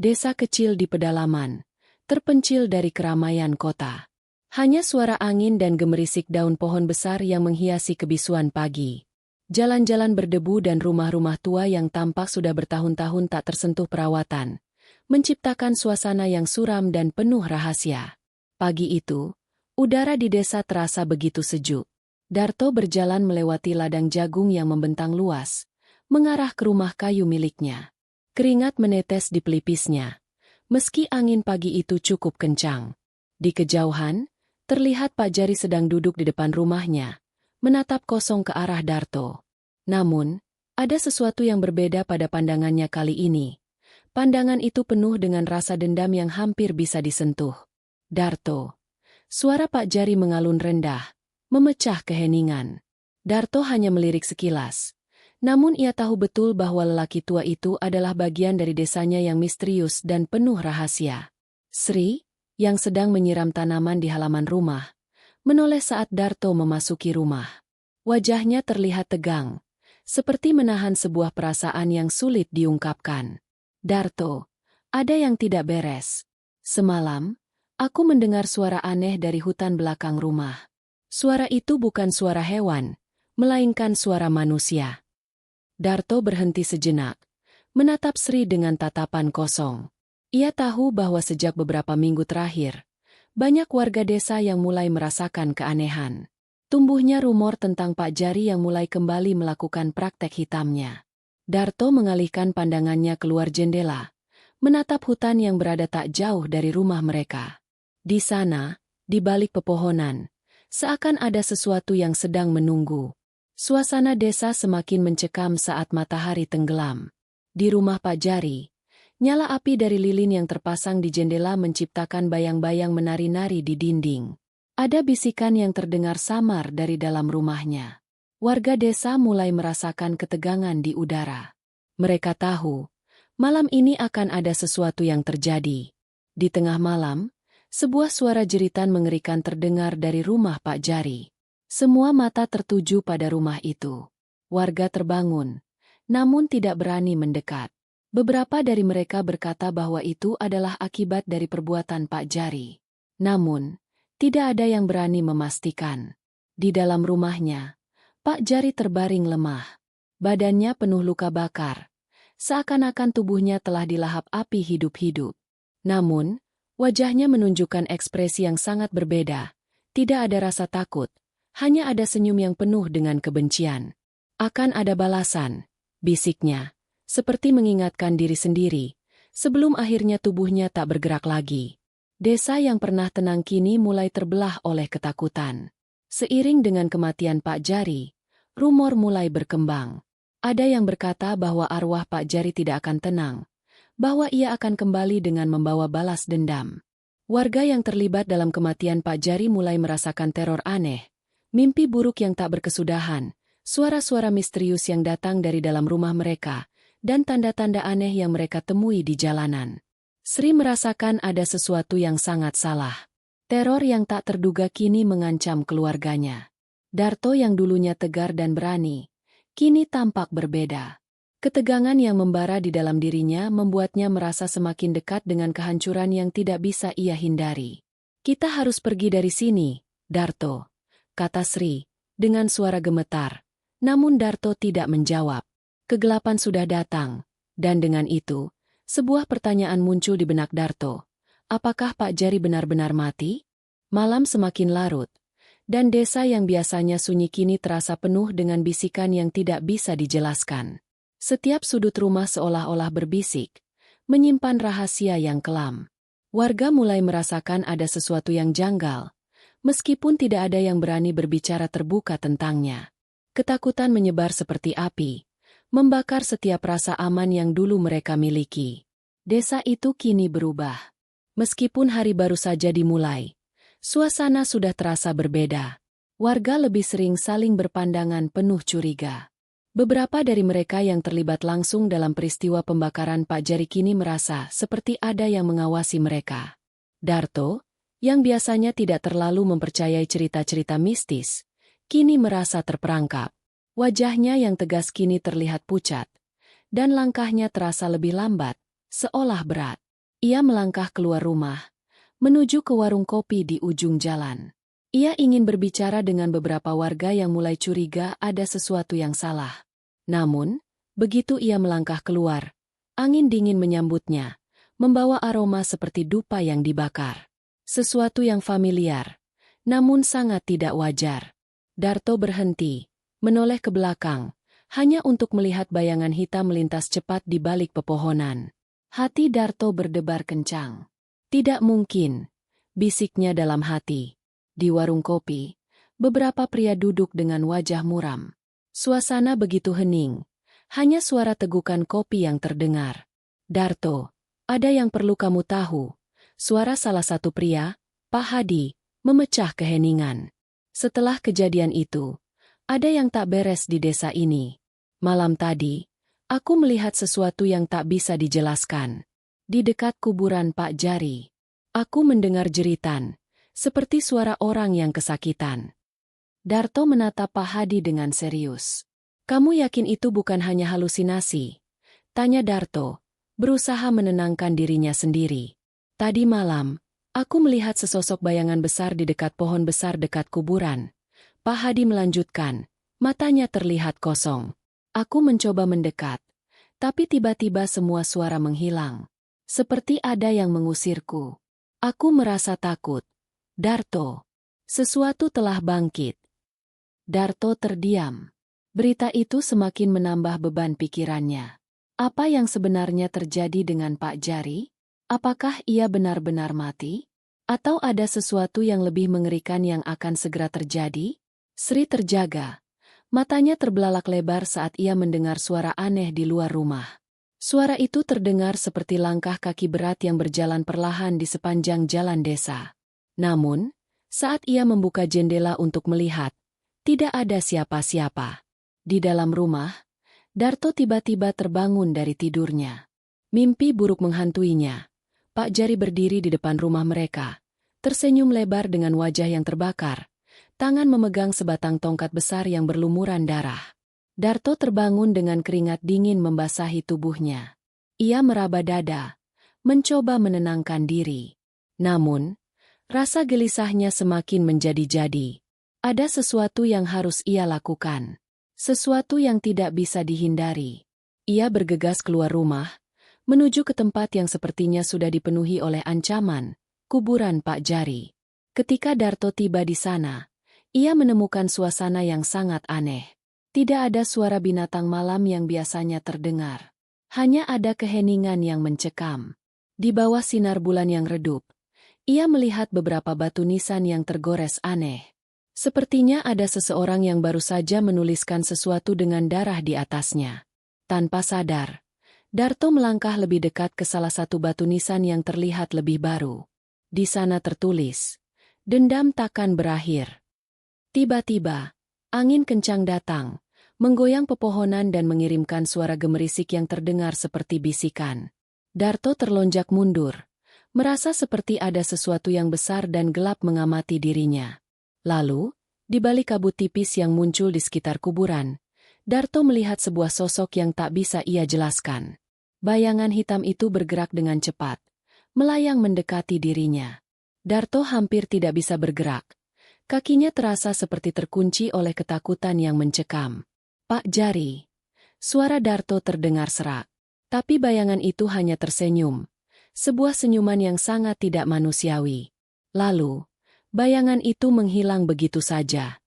Desa kecil di pedalaman, terpencil dari keramaian kota. Hanya suara angin dan gemerisik daun pohon besar yang menghiasi kebisuan pagi. Jalan-jalan berdebu dan rumah-rumah tua yang tampak sudah bertahun-tahun tak tersentuh perawatan, menciptakan suasana yang suram dan penuh rahasia. Pagi itu, udara di desa terasa begitu sejuk. Darto berjalan melewati ladang jagung yang membentang luas, mengarah ke rumah kayu miliknya. Keringat menetes di pelipisnya, meski angin pagi itu cukup kencang. Di kejauhan, terlihat Pak Jari sedang duduk di depan rumahnya, menatap kosong ke arah Darto. Namun, ada sesuatu yang berbeda pada pandangannya kali ini. Pandangan itu penuh dengan rasa dendam yang hampir bisa disentuh. Darto. Suara Pak Jari mengalun rendah, memecah keheningan. Darto hanya melirik sekilas. Namun ia tahu betul bahwa lelaki tua itu adalah bagian dari desanya yang misterius dan penuh rahasia. Sri, yang sedang menyiram tanaman di halaman rumah, menoleh saat Darto memasuki rumah. Wajahnya terlihat tegang, seperti menahan sebuah perasaan yang sulit diungkapkan. Darto, ada yang tidak beres. Semalam, aku mendengar suara aneh dari hutan belakang rumah. Suara itu bukan suara hewan, melainkan suara manusia. Darto berhenti sejenak, menatap Sri dengan tatapan kosong. Ia tahu bahwa sejak beberapa minggu terakhir, banyak warga desa yang mulai merasakan keanehan. Tumbuhnya rumor tentang Pak Jari yang mulai kembali melakukan praktek hitamnya. Darto mengalihkan pandangannya keluar jendela, menatap hutan yang berada tak jauh dari rumah mereka. Di sana, di balik pepohonan, seakan ada sesuatu yang sedang menunggu. Suasana desa semakin mencekam saat matahari tenggelam. Di rumah Pak Jari, nyala api dari lilin yang terpasang di jendela menciptakan bayang-bayang menari-nari di dinding. Ada bisikan yang terdengar samar dari dalam rumahnya. Warga desa mulai merasakan ketegangan di udara. Mereka tahu, malam ini akan ada sesuatu yang terjadi. Di tengah malam, sebuah suara jeritan mengerikan terdengar dari rumah Pak Jari. Semua mata tertuju pada rumah itu. Warga terbangun, namun tidak berani mendekat. Beberapa dari mereka berkata bahwa itu adalah akibat dari perbuatan Pak Jari. Namun, tidak ada yang berani memastikan. Di dalam rumahnya, Pak Jari terbaring lemah. Badannya penuh luka bakar, seakan-akan tubuhnya telah dilahap api hidup-hidup. Namun, wajahnya menunjukkan ekspresi yang sangat berbeda. Tidak ada rasa takut, hanya ada senyum yang penuh dengan kebencian. Akan ada balasan, bisiknya, seperti mengingatkan diri sendiri, sebelum akhirnya tubuhnya tak bergerak lagi. Desa yang pernah tenang kini mulai terbelah oleh ketakutan. Seiring dengan kematian Pak Jari, rumor mulai berkembang. Ada yang berkata bahwa arwah Pak Jari tidak akan tenang, bahwa ia akan kembali dengan membawa balas dendam. Warga yang terlibat dalam kematian Pak Jari mulai merasakan teror aneh, mimpi buruk yang tak berkesudahan, suara-suara misterius yang datang dari dalam rumah mereka, dan tanda-tanda aneh yang mereka temui di jalanan. Sri merasakan ada sesuatu yang sangat salah. Teror yang tak terduga kini mengancam keluarganya. Darto yang dulunya tegar dan berani, kini tampak berbeda. Ketegangan yang membara di dalam dirinya membuatnya merasa semakin dekat dengan kehancuran yang tidak bisa ia hindari. "Kita harus pergi dari sini, Darto," kata Sri, dengan suara gemetar. Namun Darto tidak menjawab. Kegelapan sudah datang, dan dengan itu, sebuah pertanyaan muncul di benak Darto. Apakah Pak Jari benar-benar mati? Malam semakin larut, dan desa yang biasanya sunyi kini terasa penuh dengan bisikan yang tidak bisa dijelaskan. Setiap sudut rumah seolah-olah berbisik, menyimpan rahasia yang kelam. Warga mulai merasakan ada sesuatu yang janggal, meskipun tidak ada yang berani berbicara terbuka tentangnya. Ketakutan menyebar seperti api, membakar setiap rasa aman yang dulu mereka miliki. Desa itu kini berubah. Meskipun hari baru saja dimulai, suasana sudah terasa berbeda. Warga lebih sering saling berpandangan penuh curiga. Beberapa dari mereka yang terlibat langsung dalam peristiwa pembakaran Pak Jari kini merasa seperti ada yang mengawasi mereka. Darto, yang biasanya tidak terlalu mempercayai cerita-cerita mistis, kini merasa terperangkap. Wajahnya yang tegas kini terlihat pucat, dan langkahnya terasa lebih lambat, seolah berat. Ia melangkah keluar rumah, menuju ke warung kopi di ujung jalan. Ia ingin berbicara dengan beberapa warga yang mulai curiga ada sesuatu yang salah. Namun, begitu ia melangkah keluar, angin dingin menyambutnya, membawa aroma seperti dupa yang dibakar. Sesuatu yang familiar, namun sangat tidak wajar. Darto berhenti, menoleh ke belakang, hanya untuk melihat bayangan hitam melintas cepat di balik pepohonan. Hati Darto berdebar kencang. Tidak mungkin, bisiknya dalam hati. Di warung kopi, beberapa pria duduk dengan wajah muram. Suasana begitu hening, hanya suara tegukan kopi yang terdengar. Darto, ada yang perlu kamu tahu. Suara salah satu pria, Pak Hadi, memecah keheningan. Setelah kejadian itu, ada yang tak beres di desa ini. Malam tadi, aku melihat sesuatu yang tak bisa dijelaskan. Di dekat kuburan Pak Jari, aku mendengar jeritan, seperti suara orang yang kesakitan. Darto menatap Pak Hadi dengan serius. Kamu yakin itu bukan hanya halusinasi? Tanya Darto, berusaha menenangkan dirinya sendiri. Tadi malam, aku melihat sesosok bayangan besar di dekat pohon besar dekat kuburan. Pak Hadi melanjutkan, matanya terlihat kosong. Aku mencoba mendekat, tapi tiba-tiba semua suara menghilang. Seperti ada yang mengusirku. Aku merasa takut. Darto, sesuatu telah bangkit. Darto terdiam. Berita itu semakin menambah beban pikirannya. Apa yang sebenarnya terjadi dengan Pak Jari? Apakah ia benar-benar mati? Atau ada sesuatu yang lebih mengerikan yang akan segera terjadi? Sri terjaga. Matanya terbelalak lebar saat ia mendengar suara aneh di luar rumah. Suara itu terdengar seperti langkah kaki berat yang berjalan perlahan di sepanjang jalan desa. Namun, saat ia membuka jendela untuk melihat, tidak ada siapa-siapa. Di dalam rumah, Darto tiba-tiba terbangun dari tidurnya. Mimpi buruk menghantuinya. Pak Jari berdiri di depan rumah mereka, tersenyum lebar dengan wajah yang terbakar, tangan memegang sebatang tongkat besar yang berlumuran darah. Darto terbangun dengan keringat dingin membasahi tubuhnya. Ia meraba dada, mencoba menenangkan diri. Namun, rasa gelisahnya semakin menjadi-jadi. Ada sesuatu yang harus ia lakukan. Sesuatu yang tidak bisa dihindari. Ia bergegas keluar rumah, menuju ke tempat yang sepertinya sudah dipenuhi oleh ancaman, kuburan Pak Jari. Ketika Darto tiba di sana, ia menemukan suasana yang sangat aneh. Tidak ada suara binatang malam yang biasanya terdengar. Hanya ada keheningan yang mencekam. Di bawah sinar bulan yang redup, ia melihat beberapa batu nisan yang tergores aneh. Sepertinya ada seseorang yang baru saja menuliskan sesuatu dengan darah di atasnya. Tanpa sadar, Darto melangkah lebih dekat ke salah satu batu nisan yang terlihat lebih baru. Di sana tertulis, "Dendam takkan berakhir." Tiba-tiba, angin kencang datang, menggoyang pepohonan dan mengirimkan suara gemerisik yang terdengar seperti bisikan. Darto terlonjak mundur, merasa seperti ada sesuatu yang besar dan gelap mengamati dirinya. Lalu, di balik kabut tipis yang muncul di sekitar kuburan, Darto melihat sebuah sosok yang tak bisa ia jelaskan. Bayangan hitam itu bergerak dengan cepat, melayang mendekati dirinya. Darto hampir tidak bisa bergerak. Kakinya terasa seperti terkunci oleh ketakutan yang mencekam. Pak Jari. Suara Darto terdengar serak. Tapi bayangan itu hanya tersenyum. Sebuah senyuman yang sangat tidak manusiawi. Lalu, bayangan itu menghilang begitu saja.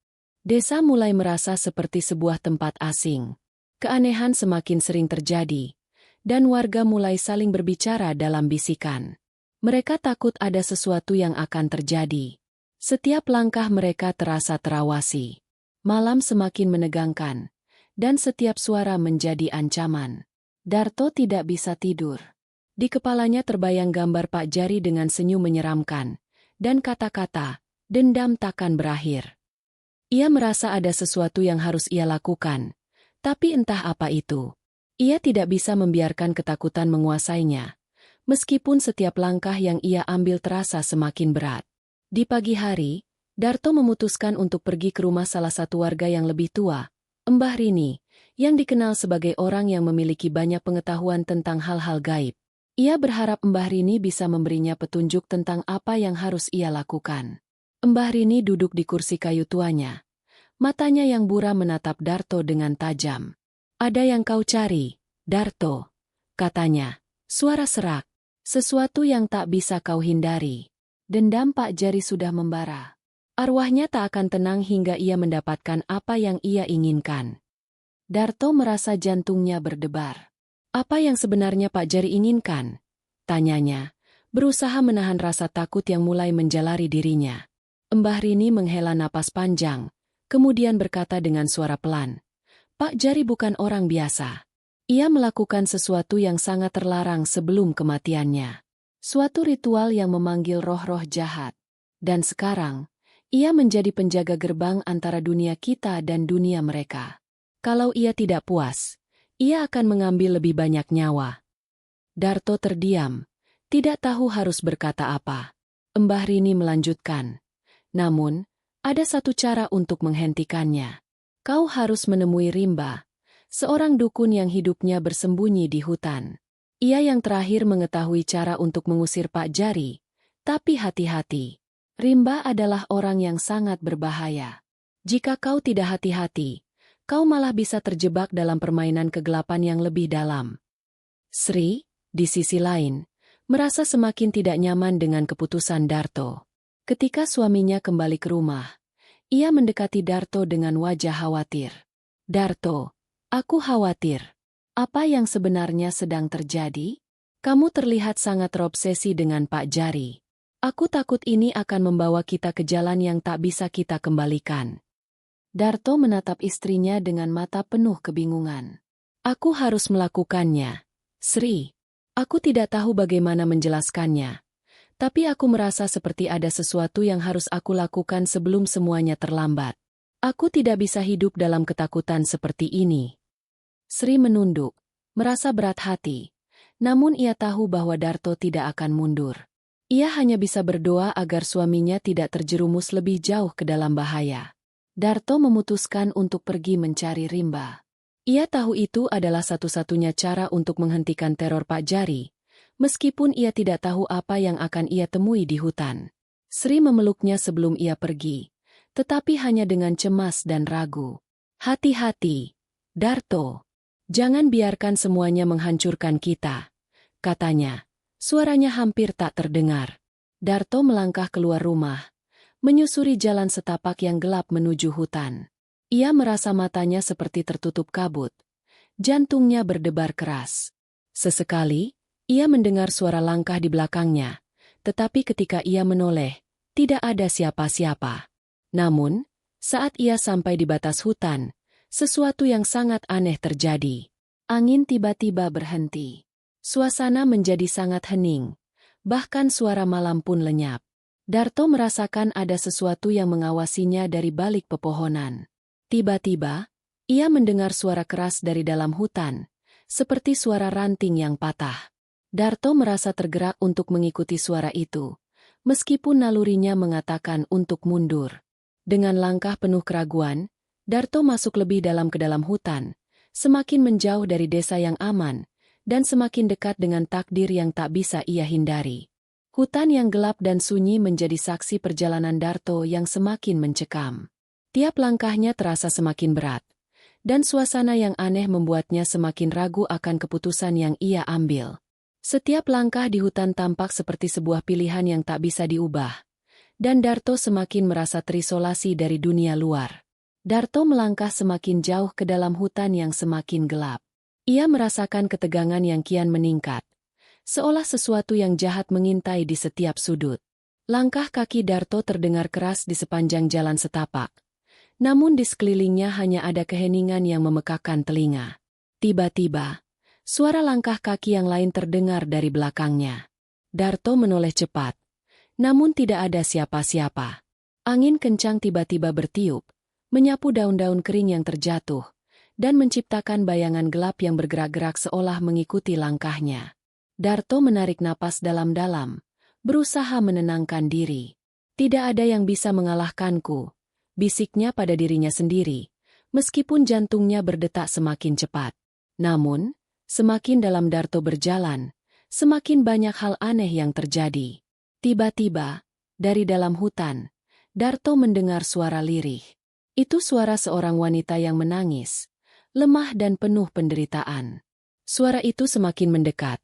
Desa mulai merasa seperti sebuah tempat asing. Keanehan semakin sering terjadi, dan warga mulai saling berbicara dalam bisikan. Mereka takut ada sesuatu yang akan terjadi. Setiap langkah mereka terasa terawasi. Malam semakin menegangkan, dan setiap suara menjadi ancaman. Darto tidak bisa tidur. Di kepalanya terbayang gambar Pak Jari dengan senyum menyeramkan, dan kata-kata, "Dendam takkan berakhir." Ia merasa ada sesuatu yang harus ia lakukan, tapi entah apa itu. Ia tidak bisa membiarkan ketakutan menguasainya, meskipun setiap langkah yang ia ambil terasa semakin berat. Di pagi hari, Darto memutuskan untuk pergi ke rumah salah satu warga yang lebih tua, Mbah Rini, yang dikenal sebagai orang yang memiliki banyak pengetahuan tentang hal-hal gaib. Ia berharap Mbah Rini bisa memberinya petunjuk tentang apa yang harus ia lakukan. Mbah Rini duduk di kursi kayu tuanya. Matanya yang buram menatap Darto dengan tajam. "Ada yang kau cari, Darto," katanya. Suara serak. "Sesuatu yang tak bisa kau hindari." Dendam Pak Jari sudah membara. Arwahnya tak akan tenang hingga ia mendapatkan apa yang ia inginkan. Darto merasa jantungnya berdebar. "Apa yang sebenarnya Pak Jari inginkan?" tanyanya, berusaha menahan rasa takut yang mulai menjalari dirinya. Mbah Rini menghela napas panjang, kemudian berkata dengan suara pelan, "Pak Jari bukan orang biasa. Ia melakukan sesuatu yang sangat terlarang sebelum kematiannya. Suatu ritual yang memanggil roh-roh jahat. Dan sekarang, ia menjadi penjaga gerbang antara dunia kita dan dunia mereka. Kalau ia tidak puas, ia akan mengambil lebih banyak nyawa." Darto terdiam, tidak tahu harus berkata apa. Mbah Rini melanjutkan, "Namun, ada satu cara untuk menghentikannya. Kau harus menemui Rimba, seorang dukun yang hidupnya bersembunyi di hutan. Ia yang terakhir mengetahui cara untuk mengusir Pak Jari, tapi hati-hati. Rimba adalah orang yang sangat berbahaya. Jika kau tidak hati-hati, kau malah bisa terjebak dalam permainan kegelapan yang lebih dalam." Sri, di sisi lain, merasa semakin tidak nyaman dengan keputusan Darto. Ketika suaminya kembali ke rumah, ia mendekati Darto dengan wajah khawatir. "Darto, aku khawatir. Apa yang sebenarnya sedang terjadi? Kamu terlihat sangat terobsesi dengan Pak Jari. Aku takut ini akan membawa kita ke jalan yang tak bisa kita kembalikan." Darto menatap istrinya dengan mata penuh kebingungan. "Aku harus melakukannya, Sri. Aku tidak tahu bagaimana menjelaskannya. Tapi aku merasa seperti ada sesuatu yang harus aku lakukan sebelum semuanya terlambat. Aku tidak bisa hidup dalam ketakutan seperti ini." Sri menunduk, merasa berat hati. Namun ia tahu bahwa Darto tidak akan mundur. Ia hanya bisa berdoa agar suaminya tidak terjerumus lebih jauh ke dalam bahaya. Darto memutuskan untuk pergi mencari Rimba. Ia tahu itu adalah satu-satunya cara untuk menghentikan teror Pak Jari, meskipun ia tidak tahu apa yang akan ia temui di hutan. Sri memeluknya sebelum ia pergi, tetapi hanya dengan cemas dan ragu. "Hati-hati, Darto. Jangan biarkan semuanya menghancurkan kita," katanya. Suaranya hampir tak terdengar. Darto melangkah keluar rumah, menyusuri jalan setapak yang gelap menuju hutan. Ia merasa matanya seperti tertutup kabut. Jantungnya berdebar keras. Sesekali, ia mendengar suara langkah di belakangnya, tetapi ketika ia menoleh, tidak ada siapa-siapa. Namun, saat ia sampai di batas hutan, sesuatu yang sangat aneh terjadi. Angin tiba-tiba berhenti. Suasana menjadi sangat hening, bahkan suara malam pun lenyap. Darto merasakan ada sesuatu yang mengawasinya dari balik pepohonan. Tiba-tiba, ia mendengar suara keras dari dalam hutan, seperti suara ranting yang patah. Darto merasa tergerak untuk mengikuti suara itu, meskipun nalurinya mengatakan untuk mundur. Dengan langkah penuh keraguan, Darto masuk lebih dalam ke dalam hutan, semakin menjauh dari desa yang aman, dan semakin dekat dengan takdir yang tak bisa ia hindari. Hutan yang gelap dan sunyi menjadi saksi perjalanan Darto yang semakin mencekam. Tiap langkahnya terasa semakin berat, dan suasana yang aneh membuatnya semakin ragu akan keputusan yang ia ambil. Setiap langkah di hutan tampak seperti sebuah pilihan yang tak bisa diubah, dan Darto semakin merasa terisolasi dari dunia luar. Darto melangkah semakin jauh ke dalam hutan yang semakin gelap. Ia merasakan ketegangan yang kian meningkat, seolah sesuatu yang jahat mengintai di setiap sudut. Langkah kaki Darto terdengar keras di sepanjang jalan setapak. Namun di sekelilingnya hanya ada keheningan yang memekakkan telinga. Tiba-tiba, suara langkah kaki yang lain terdengar dari belakangnya. Darto menoleh cepat, namun tidak ada siapa-siapa. Angin kencang tiba-tiba bertiup, menyapu daun-daun kering yang terjatuh, dan menciptakan bayangan gelap yang bergerak-gerak seolah mengikuti langkahnya. Darto menarik napas dalam-dalam, berusaha menenangkan diri. "Tidak ada yang bisa mengalahkanku," bisiknya pada dirinya sendiri, meskipun jantungnya berdetak semakin cepat. Namun, semakin dalam Darto berjalan, Semakin banyak hal aneh yang terjadi. Tiba-tiba, dari dalam hutan, Darto mendengar suara lirih. Itu suara seorang wanita yang menangis, lemah dan penuh penderitaan. Suara itu semakin mendekat,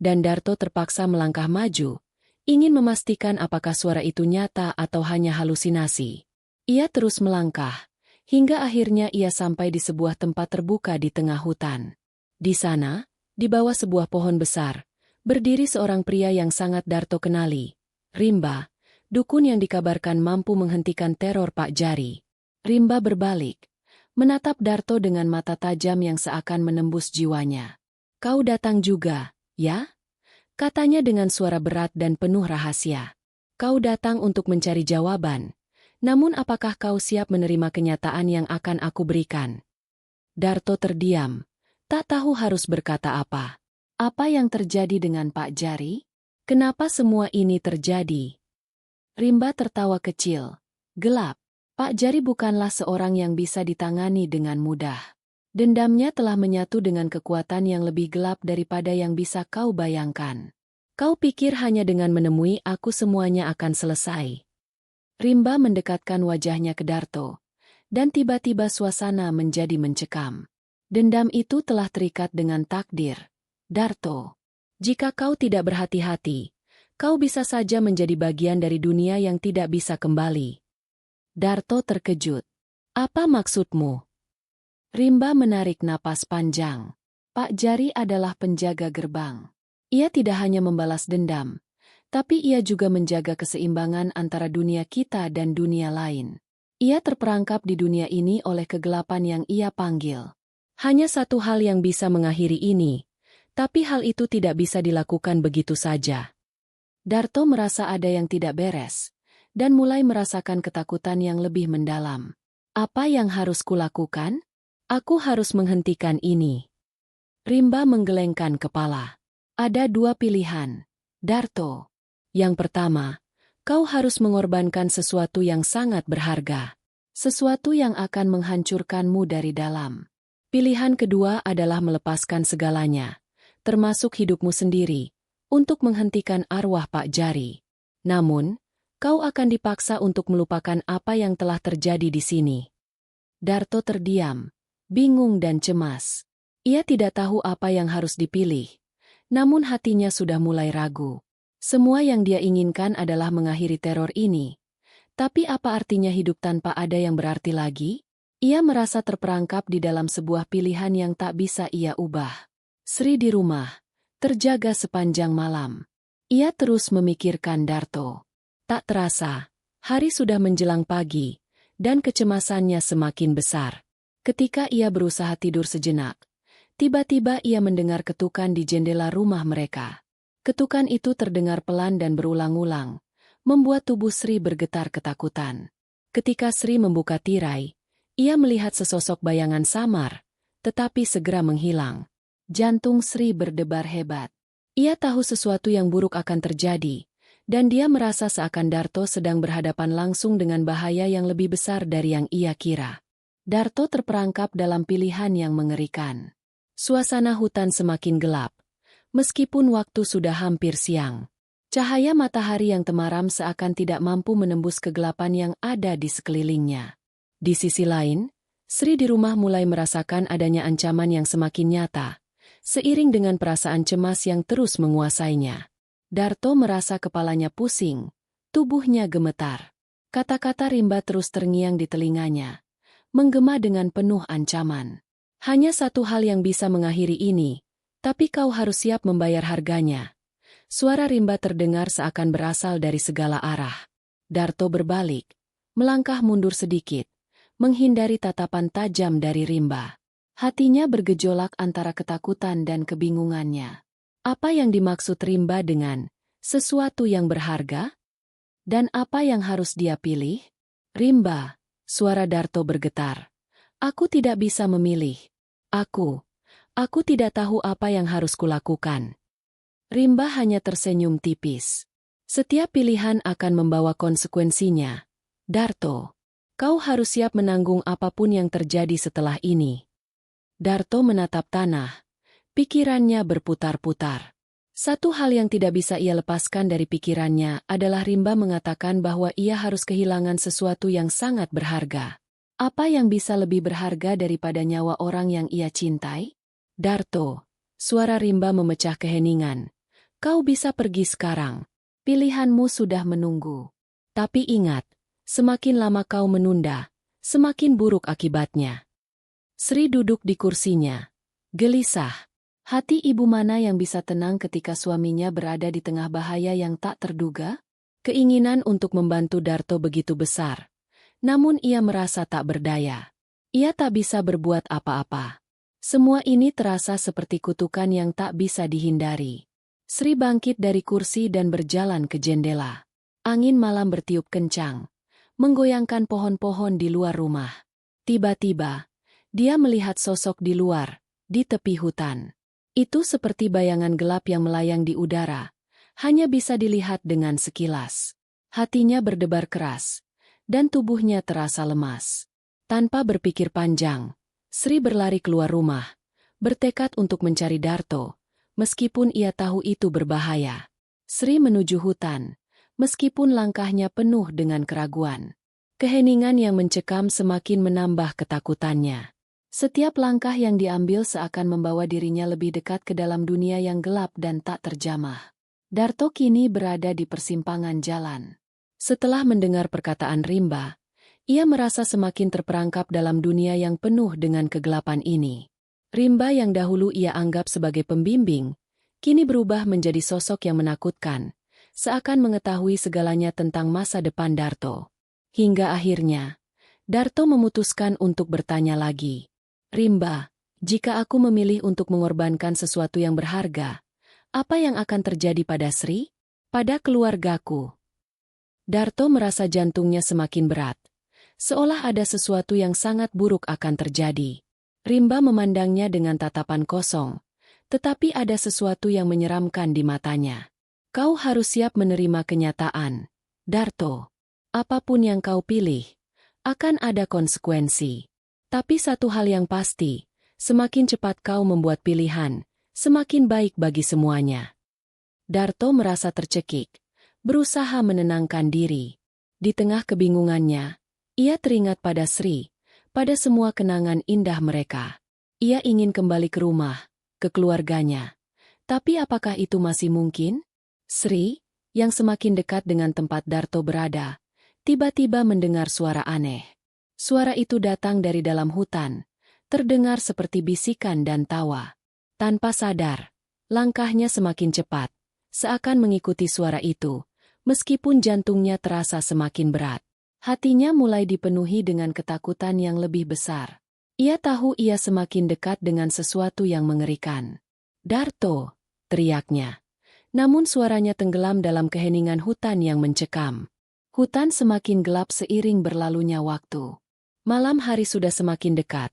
dan Darto terpaksa melangkah maju, ingin memastikan apakah suara itu nyata atau hanya halusinasi. Ia terus melangkah, hingga akhirnya ia sampai di sebuah tempat terbuka di tengah hutan. Di sana, di bawah sebuah pohon besar, berdiri seorang pria yang sangat Darto kenali, Rimba, dukun yang dikabarkan mampu menghentikan teror Pak Jari. Rimba berbalik, menatap Darto dengan mata tajam yang seakan menembus jiwanya. "Kau datang juga, ya?" Katanya dengan suara berat dan penuh rahasia. "Kau datang untuk mencari jawaban, namun apakah kau siap menerima kenyataan yang akan aku berikan?" Darto terdiam, tak tahu harus berkata apa. Apa yang terjadi dengan Pak Jari? Kenapa semua ini terjadi? Rimba tertawa kecil, gelap. Pak Jari bukanlah seorang yang bisa ditangani dengan mudah. Dendamnya telah menyatu dengan kekuatan yang lebih gelap daripada yang bisa kau bayangkan. Kau pikir hanya dengan menemui aku semuanya akan selesai? Rimba mendekatkan wajahnya ke Darto, dan tiba-tiba suasana menjadi mencekam. Dendam itu telah terikat dengan takdir. Darto, jika kau tidak berhati-hati, kau bisa saja menjadi bagian dari dunia yang tidak bisa kembali. Darto terkejut. Apa maksudmu? Rimba menarik napas panjang. Pak Jari adalah penjaga gerbang. Ia tidak hanya membalas dendam, tapi ia juga menjaga keseimbangan antara dunia kita dan dunia lain. Ia terperangkap di dunia ini oleh kegelapan yang ia panggil. Hanya satu hal yang bisa mengakhiri ini, tapi hal itu tidak bisa dilakukan begitu saja. Darto merasa ada yang tidak beres, dan mulai merasakan ketakutan yang lebih mendalam. Apa yang harus kulakukan? Aku harus menghentikan ini. Rimba menggelengkan kepala. Ada dua pilihan, Darto. Yang pertama, kau harus mengorbankan sesuatu yang sangat berharga. Sesuatu yang akan menghancurkanmu dari dalam. Pilihan kedua adalah melepaskan segalanya, termasuk hidupmu sendiri, untuk menghentikan arwah Pak Jari. Namun, kau akan dipaksa untuk melupakan apa yang telah terjadi di sini. Darto terdiam, bingung dan cemas. Ia tidak tahu apa yang harus dipilih, namun hatinya sudah mulai ragu. Semua yang dia inginkan adalah mengakhiri teror ini. Tapi apa artinya hidup tanpa ada yang berarti lagi? Ia merasa terperangkap di dalam sebuah pilihan yang tak bisa ia ubah. Sri di rumah, terjaga sepanjang malam. Ia terus memikirkan Darto. Tak terasa, hari sudah menjelang pagi, dan kecemasannya semakin besar. Ketika ia berusaha tidur sejenak, tiba-tiba ia mendengar ketukan di jendela rumah mereka. Ketukan itu terdengar pelan dan berulang-ulang, membuat tubuh Sri bergetar ketakutan. Ketika Sri membuka tirai, ia melihat sesosok bayangan samar, tetapi segera menghilang. Jantung Sri berdebar hebat. Ia tahu sesuatu yang buruk akan terjadi, dan dia merasa seakan Darto sedang berhadapan langsung dengan bahaya yang lebih besar dari yang ia kira. Darto terperangkap dalam pilihan yang mengerikan. Suasana hutan semakin gelap, meskipun waktu sudah hampir siang. Cahaya matahari yang temaram seakan tidak mampu menembus kegelapan yang ada di sekelilingnya. Di sisi lain, Sri di rumah mulai merasakan adanya ancaman yang semakin nyata, seiring dengan perasaan cemas yang terus menguasainya. Darto merasa kepalanya pusing, tubuhnya gemetar. Kata-kata Rimba terus terngiang di telinganya, menggema dengan penuh ancaman. Hanya satu hal yang bisa mengakhiri ini, tapi kau harus siap membayar harganya. Suara Rimba terdengar seakan berasal dari segala arah. Darto berbalik, melangkah mundur sedikit, menghindari tatapan tajam dari Rimba. Hatinya bergejolak antara ketakutan dan kebingungannya. Apa yang dimaksud Rimba dengan sesuatu yang berharga? Dan apa yang harus dia pilih? Rimba, suara Darto bergetar. Aku tidak bisa memilih. Aku tidak tahu apa yang harus kulakukan. Rimba hanya tersenyum tipis. Setiap pilihan akan membawa konsekuensinya. Darto, kau harus siap menanggung apapun yang terjadi setelah ini. Darto menatap tanah. Pikirannya berputar-putar. Satu hal yang tidak bisa ia lepaskan dari pikirannya adalah Rimba mengatakan bahwa ia harus kehilangan sesuatu yang sangat berharga. Apa yang bisa lebih berharga daripada nyawa orang yang ia cintai? Darto, suara Rimba memecah keheningan. Kau bisa pergi sekarang. Pilihanmu sudah menunggu. Tapi ingat, semakin lama kau menunda, semakin buruk akibatnya. Sri duduk di kursinya. Gelisah. Hati ibu mana yang bisa tenang ketika suaminya berada di tengah bahaya yang tak terduga? Keinginan untuk membantu Darto begitu besar. Namun ia merasa tak berdaya. Ia tak bisa berbuat apa-apa. Semua ini terasa seperti kutukan yang tak bisa dihindari. Sri bangkit dari kursi dan berjalan ke jendela. Angin malam bertiup kencang, menggoyangkan pohon-pohon di luar rumah. Tiba-tiba, dia melihat sosok di luar, di tepi hutan. Itu seperti bayangan gelap yang melayang di udara, hanya bisa dilihat dengan sekilas. Hatinya berdebar keras, dan tubuhnya terasa lemas. Tanpa berpikir panjang, Sri berlari keluar rumah, bertekad untuk mencari Darto, meskipun ia tahu itu berbahaya. Sri menuju hutan, meskipun langkahnya penuh dengan keraguan. Keheningan yang mencekam semakin menambah ketakutannya. Setiap langkah yang diambil seakan membawa dirinya lebih dekat ke dalam dunia yang gelap dan tak terjamah. Darto kini berada di persimpangan jalan. Setelah mendengar perkataan Rimba, ia merasa semakin terperangkap dalam dunia yang penuh dengan kegelapan ini. Rimba yang dahulu ia anggap sebagai pembimbing, kini berubah menjadi sosok yang menakutkan, seakan mengetahui segalanya tentang masa depan Darto. Hingga akhirnya, Darto memutuskan untuk bertanya lagi. Rimba, jika aku memilih untuk mengorbankan sesuatu yang berharga, apa yang akan terjadi pada Sri? Pada keluargaku? Darto merasa jantungnya semakin berat, seolah ada sesuatu yang sangat buruk akan terjadi. Rimba memandangnya dengan tatapan kosong, tetapi ada sesuatu yang menyeramkan di matanya. Kau harus siap menerima kenyataan, Darto. Apapun yang kau pilih, akan ada konsekuensi. Tapi satu hal yang pasti, semakin cepat kau membuat pilihan, semakin baik bagi semuanya. Darto merasa tercekik, berusaha menenangkan diri. Di tengah kebingungannya, ia teringat pada Sri, pada semua kenangan indah mereka. Ia ingin kembali ke rumah, ke keluarganya. Tapi apakah itu masih mungkin? Sri, yang semakin dekat dengan tempat Darto berada, tiba-tiba mendengar suara aneh. Suara itu datang dari dalam hutan, terdengar seperti bisikan dan tawa. Tanpa sadar, langkahnya semakin cepat, seakan mengikuti suara itu, meskipun jantungnya terasa semakin berat. Hatinya mulai dipenuhi dengan ketakutan yang lebih besar. Ia tahu ia semakin dekat dengan sesuatu yang mengerikan. Darto, teriaknya. Namun suaranya tenggelam dalam keheningan hutan yang mencekam. Hutan semakin gelap seiring berlalunya waktu. Malam hari sudah semakin dekat,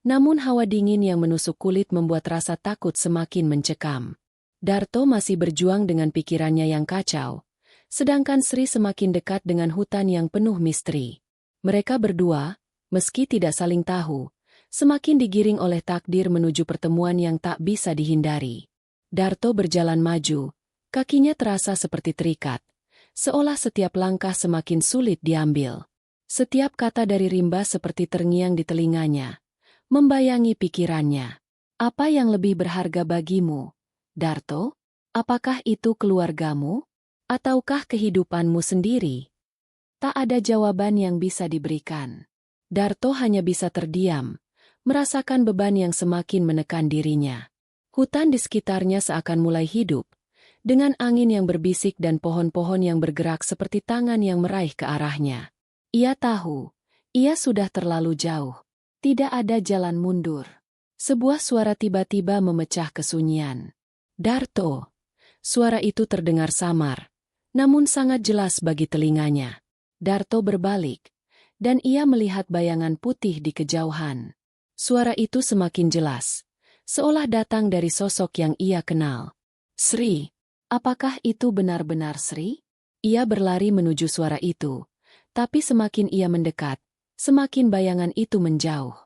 namun hawa dingin yang menusuk kulit membuat rasa takut semakin mencekam. Darto masih berjuang dengan pikirannya yang kacau, sedangkan Sri semakin dekat dengan hutan yang penuh misteri. Mereka berdua, meski tidak saling tahu, semakin digiring oleh takdir menuju pertemuan yang tak bisa dihindari. Darto berjalan maju, kakinya terasa seperti terikat, seolah setiap langkah semakin sulit diambil. Setiap kata dari Rimba seperti terngiang di telinganya, membayangi pikirannya. Apa yang lebih berharga bagimu, Darto? Apakah itu keluargamu? Ataukah kehidupanmu sendiri? Tak ada jawaban yang bisa diberikan. Darto hanya bisa terdiam, merasakan beban yang semakin menekan dirinya. Hutan di sekitarnya seakan mulai hidup, dengan angin yang berbisik dan pohon-pohon yang bergerak seperti tangan yang meraih ke arahnya. Ia tahu, ia sudah terlalu jauh. Tidak ada jalan mundur. Sebuah suara tiba-tiba memecah kesunyian. Darto. Suara itu terdengar samar, namun sangat jelas bagi telinganya. Darto berbalik, dan ia melihat bayangan putih di kejauhan. Suara itu semakin jelas, seolah datang dari sosok yang ia kenal. Sri. Apakah itu benar-benar Sri? Ia berlari menuju suara itu. Tapi semakin ia mendekat, semakin bayangan itu menjauh.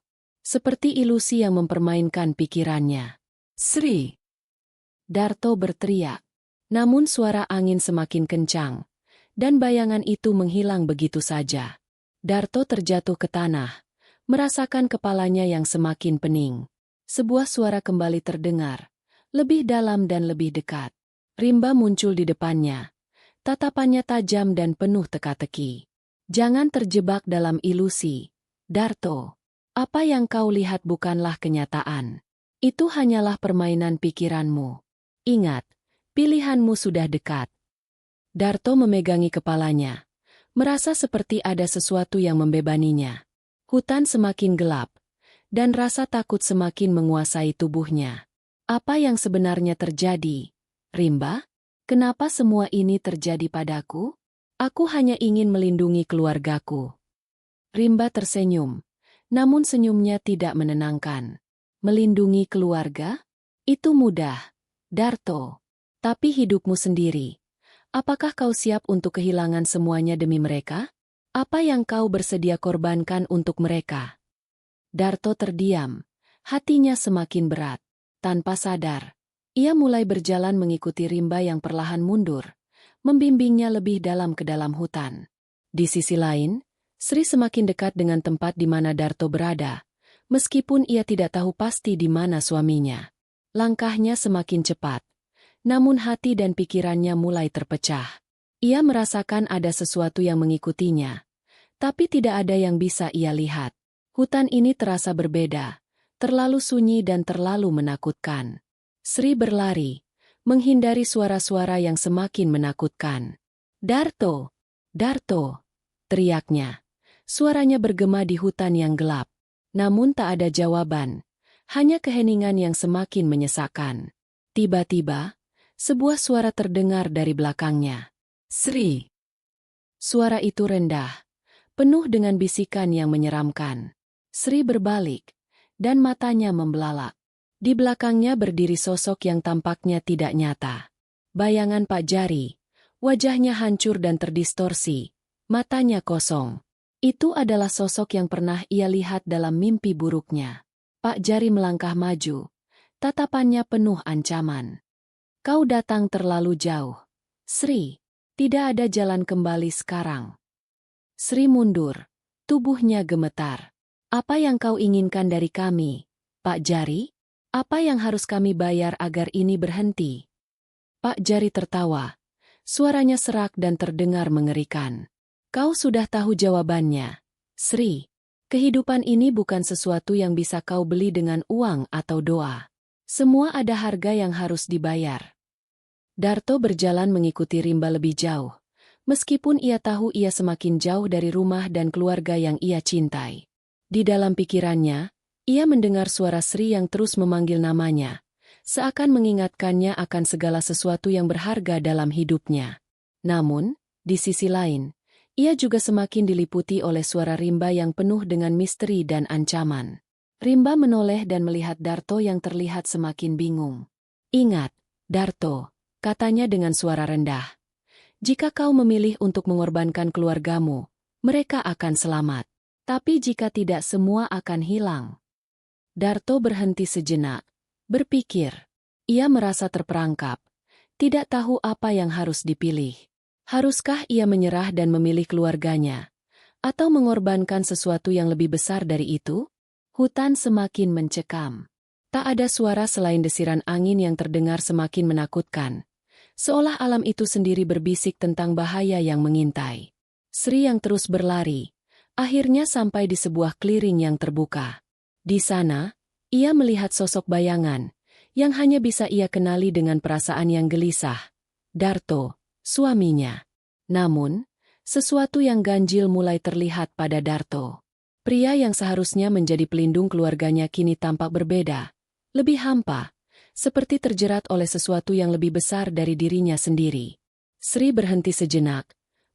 Seperti ilusi yang mempermainkan pikirannya. Sri. Darto berteriak. Namun suara angin semakin kencang, dan bayangan itu menghilang begitu saja. Darto terjatuh ke tanah, merasakan kepalanya yang semakin pening. Sebuah suara kembali terdengar, lebih dalam dan lebih dekat. Rimba muncul di depannya. Tatapannya tajam dan penuh teka-teki. Jangan terjebak dalam ilusi, Darto. Apa yang kau lihat bukanlah kenyataan. Itu hanyalah permainan pikiranmu. Ingat, pilihanmu sudah dekat. Darto memegangi kepalanya, merasa seperti ada sesuatu yang membebaninya. Hutan semakin gelap, dan rasa takut semakin menguasai tubuhnya. Apa yang sebenarnya terjadi, Rimba? Kenapa semua ini terjadi padaku? Aku hanya ingin melindungi keluargaku. Rimba tersenyum, namun senyumnya tidak menenangkan. Melindungi keluarga? Itu mudah, Darto. Tapi hidupmu sendiri. Apakah kau siap untuk kehilangan semuanya demi mereka? Apa yang kau bersedia korbankan untuk mereka? Darto terdiam, hatinya semakin berat. Tanpa sadar, ia mulai berjalan mengikuti Rimba yang perlahan mundur, membimbingnya lebih dalam ke dalam hutan. Di sisi lain, Sri semakin dekat dengan tempat di mana Darto berada, meskipun ia tidak tahu pasti di mana suaminya. Langkahnya semakin cepat, namun hati dan pikirannya mulai terpecah. Ia merasakan ada sesuatu yang mengikutinya, tapi tidak ada yang bisa ia lihat. Hutan ini terasa berbeda, terlalu sunyi dan terlalu menakutkan. Sri berlari, menghindari suara-suara yang semakin menakutkan. Darto! Darto! Teriaknya. Suaranya bergema di hutan yang gelap. Namun tak ada jawaban, hanya keheningan yang semakin menyesakkan. Tiba-tiba, sebuah suara terdengar dari belakangnya. Sri! Suara itu rendah, penuh dengan bisikan yang menyeramkan. Sri berbalik, dan matanya membelalak. Di belakangnya berdiri sosok yang tampaknya tidak nyata. Bayangan Pak Jari, wajahnya hancur dan terdistorsi, matanya kosong. Itu adalah sosok yang pernah ia lihat dalam mimpi buruknya. Pak Jari melangkah maju, tatapannya penuh ancaman. Kau datang terlalu jauh, Sri. Tidak ada jalan kembali sekarang. Sri mundur, tubuhnya gemetar. Apa yang kau inginkan dari kami, Pak Jari? Apa yang harus kami bayar agar ini berhenti? Pak Jari tertawa. Suaranya serak dan terdengar mengerikan. Kau sudah tahu jawabannya, Sri. Kehidupan ini bukan sesuatu yang bisa kau beli dengan uang atau doa. Semua ada harga yang harus dibayar. Darto berjalan mengikuti Rimba lebih jauh, meskipun ia tahu ia semakin jauh dari rumah dan keluarga yang ia cintai. Di dalam pikirannya, ia mendengar suara Sri yang terus memanggil namanya, seakan mengingatkannya akan segala sesuatu yang berharga dalam hidupnya. Namun, di sisi lain, ia juga semakin diliputi oleh suara Rimba yang penuh dengan misteri dan ancaman. Rimba menoleh dan melihat Darto yang terlihat semakin bingung. Ingat, Darto, katanya dengan suara rendah. Jika kau memilih untuk mengorbankan keluargamu, mereka akan selamat. Tapi jika tidak, semua akan hilang. Darto berhenti sejenak, berpikir. Ia merasa terperangkap, tidak tahu apa yang harus dipilih. Haruskah ia menyerah dan memilih keluarganya, atau mengorbankan sesuatu yang lebih besar dari itu? Hutan semakin mencekam. Tak ada suara selain desiran angin yang terdengar semakin menakutkan. Seolah alam itu sendiri berbisik tentang bahaya yang mengintai. Sri yang terus berlari, akhirnya sampai di sebuah clearing yang terbuka. Di sana, ia melihat sosok bayangan, yang hanya bisa ia kenali dengan perasaan yang gelisah. Darto, suaminya. Namun, sesuatu yang ganjil mulai terlihat pada Darto. Pria yang seharusnya menjadi pelindung keluarganya kini tampak berbeda, lebih hampa, seperti terjerat oleh sesuatu yang lebih besar dari dirinya sendiri. Sri berhenti sejenak,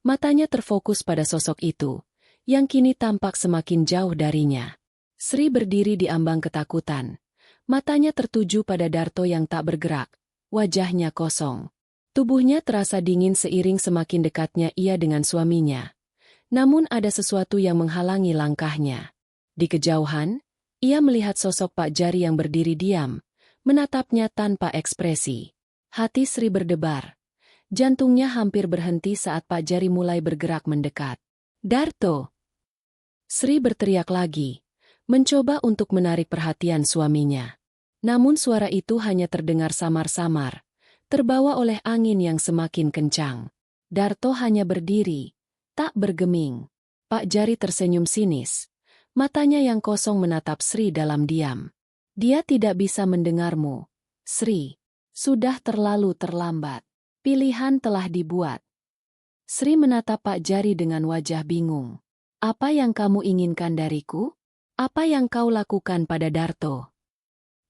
matanya terfokus pada sosok itu, yang kini tampak semakin jauh darinya. Sri berdiri di ambang ketakutan, matanya tertuju pada Darto yang tak bergerak, wajahnya kosong. Tubuhnya terasa dingin seiring semakin dekatnya ia dengan suaminya. Namun ada sesuatu yang menghalangi langkahnya. Di kejauhan, ia melihat sosok Pak Jari yang berdiri diam, menatapnya tanpa ekspresi. Hati Sri berdebar. Jantungnya hampir berhenti saat Pak Jari mulai bergerak mendekat. Darto! Sri berteriak lagi, mencoba untuk menarik perhatian suaminya. Namun suara itu hanya terdengar samar-samar, terbawa oleh angin yang semakin kencang. Darto hanya berdiri, tak bergeming. Pak Jari tersenyum sinis. Matanya yang kosong menatap Sri dalam diam. Dia tidak bisa mendengarmu, Sri. Sudah terlalu terlambat. Pilihan telah dibuat. Sri menatap Pak Jari dengan wajah bingung. Apa yang kamu inginkan dariku? Apa yang kau lakukan pada Darto?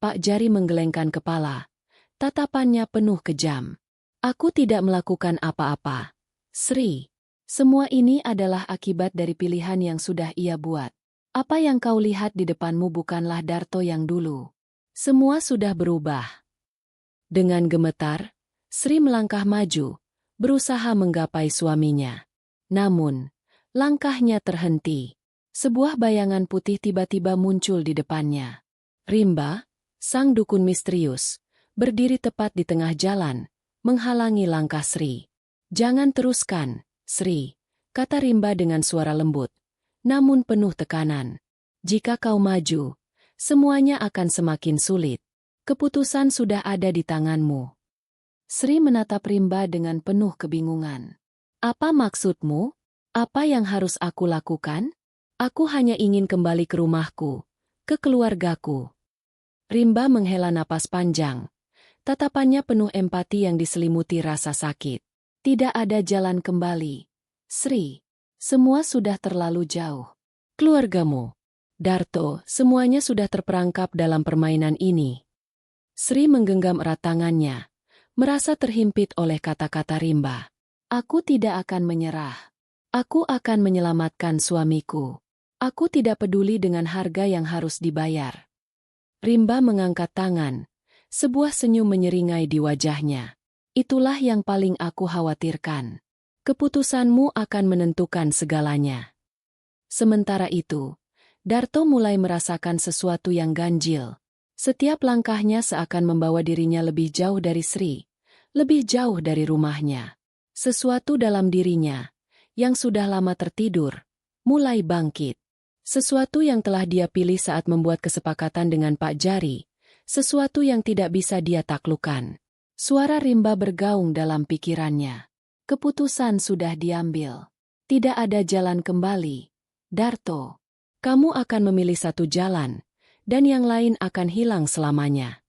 Pak Jari menggelengkan kepala. Tatapannya penuh kejam. Aku tidak melakukan apa-apa. Sri, semua ini adalah akibat dari pilihan yang sudah ia buat. Apa yang kau lihat di depanmu bukanlah Darto yang dulu. Semua sudah berubah. Dengan gemetar, Sri melangkah maju, berusaha menggapai suaminya. Namun, langkahnya terhenti. Sebuah bayangan putih tiba-tiba muncul di depannya. Rimba, sang dukun misterius, berdiri tepat di tengah jalan, menghalangi langkah Sri. Jangan teruskan, Sri, kata Rimba dengan suara lembut, namun penuh tekanan. Jika kau maju, semuanya akan semakin sulit. Keputusan sudah ada di tanganmu. Sri menatap Rimba dengan penuh kebingungan. Apa maksudmu? Apa yang harus aku lakukan? Aku hanya ingin kembali ke rumahku, ke keluargaku. Rimba menghela napas panjang. Tatapannya penuh empati yang diselimuti rasa sakit. Tidak ada jalan kembali. Sri, semua sudah terlalu jauh. Keluargamu, Darto, semuanya sudah terperangkap dalam permainan ini. Sri menggenggam erat tangannya, merasa terhimpit oleh kata-kata Rimba. Aku tidak akan menyerah. Aku akan menyelamatkan suamiku. Aku tidak peduli dengan harga yang harus dibayar. Rimba mengangkat tangan. Sebuah senyum menyeringai di wajahnya. Itulah yang paling aku khawatirkan. Keputusanmu akan menentukan segalanya. Sementara itu, Darto mulai merasakan sesuatu yang ganjil. Setiap langkahnya seakan membawa dirinya lebih jauh dari Sri, lebih jauh dari rumahnya. Sesuatu dalam dirinya, yang sudah lama tertidur, mulai bangkit. Sesuatu yang telah dia pilih saat membuat kesepakatan dengan Pak Jari, sesuatu yang tidak bisa dia taklukkan. Suara Rimba bergaung dalam pikirannya. Keputusan sudah diambil. Tidak ada jalan kembali. Darto, kamu akan memilih satu jalan, dan yang lain akan hilang selamanya.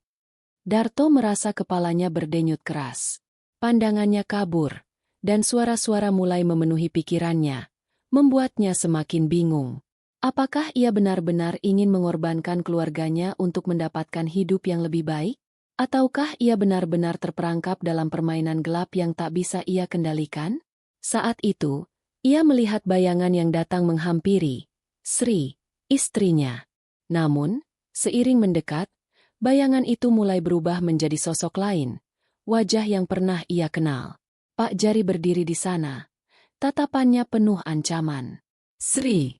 Darto merasa kepalanya berdenyut keras. Pandangannya kabur, dan suara-suara mulai memenuhi pikirannya, membuatnya semakin bingung. Apakah ia benar-benar ingin mengorbankan keluarganya untuk mendapatkan hidup yang lebih baik? Ataukah ia benar-benar terperangkap dalam permainan gelap yang tak bisa ia kendalikan? Saat itu, ia melihat bayangan yang datang menghampiri Sri, istrinya. Namun, seiring mendekat, bayangan itu mulai berubah menjadi sosok lain, wajah yang pernah ia kenal. Pak Jari berdiri di sana. Tatapannya penuh ancaman. Sri.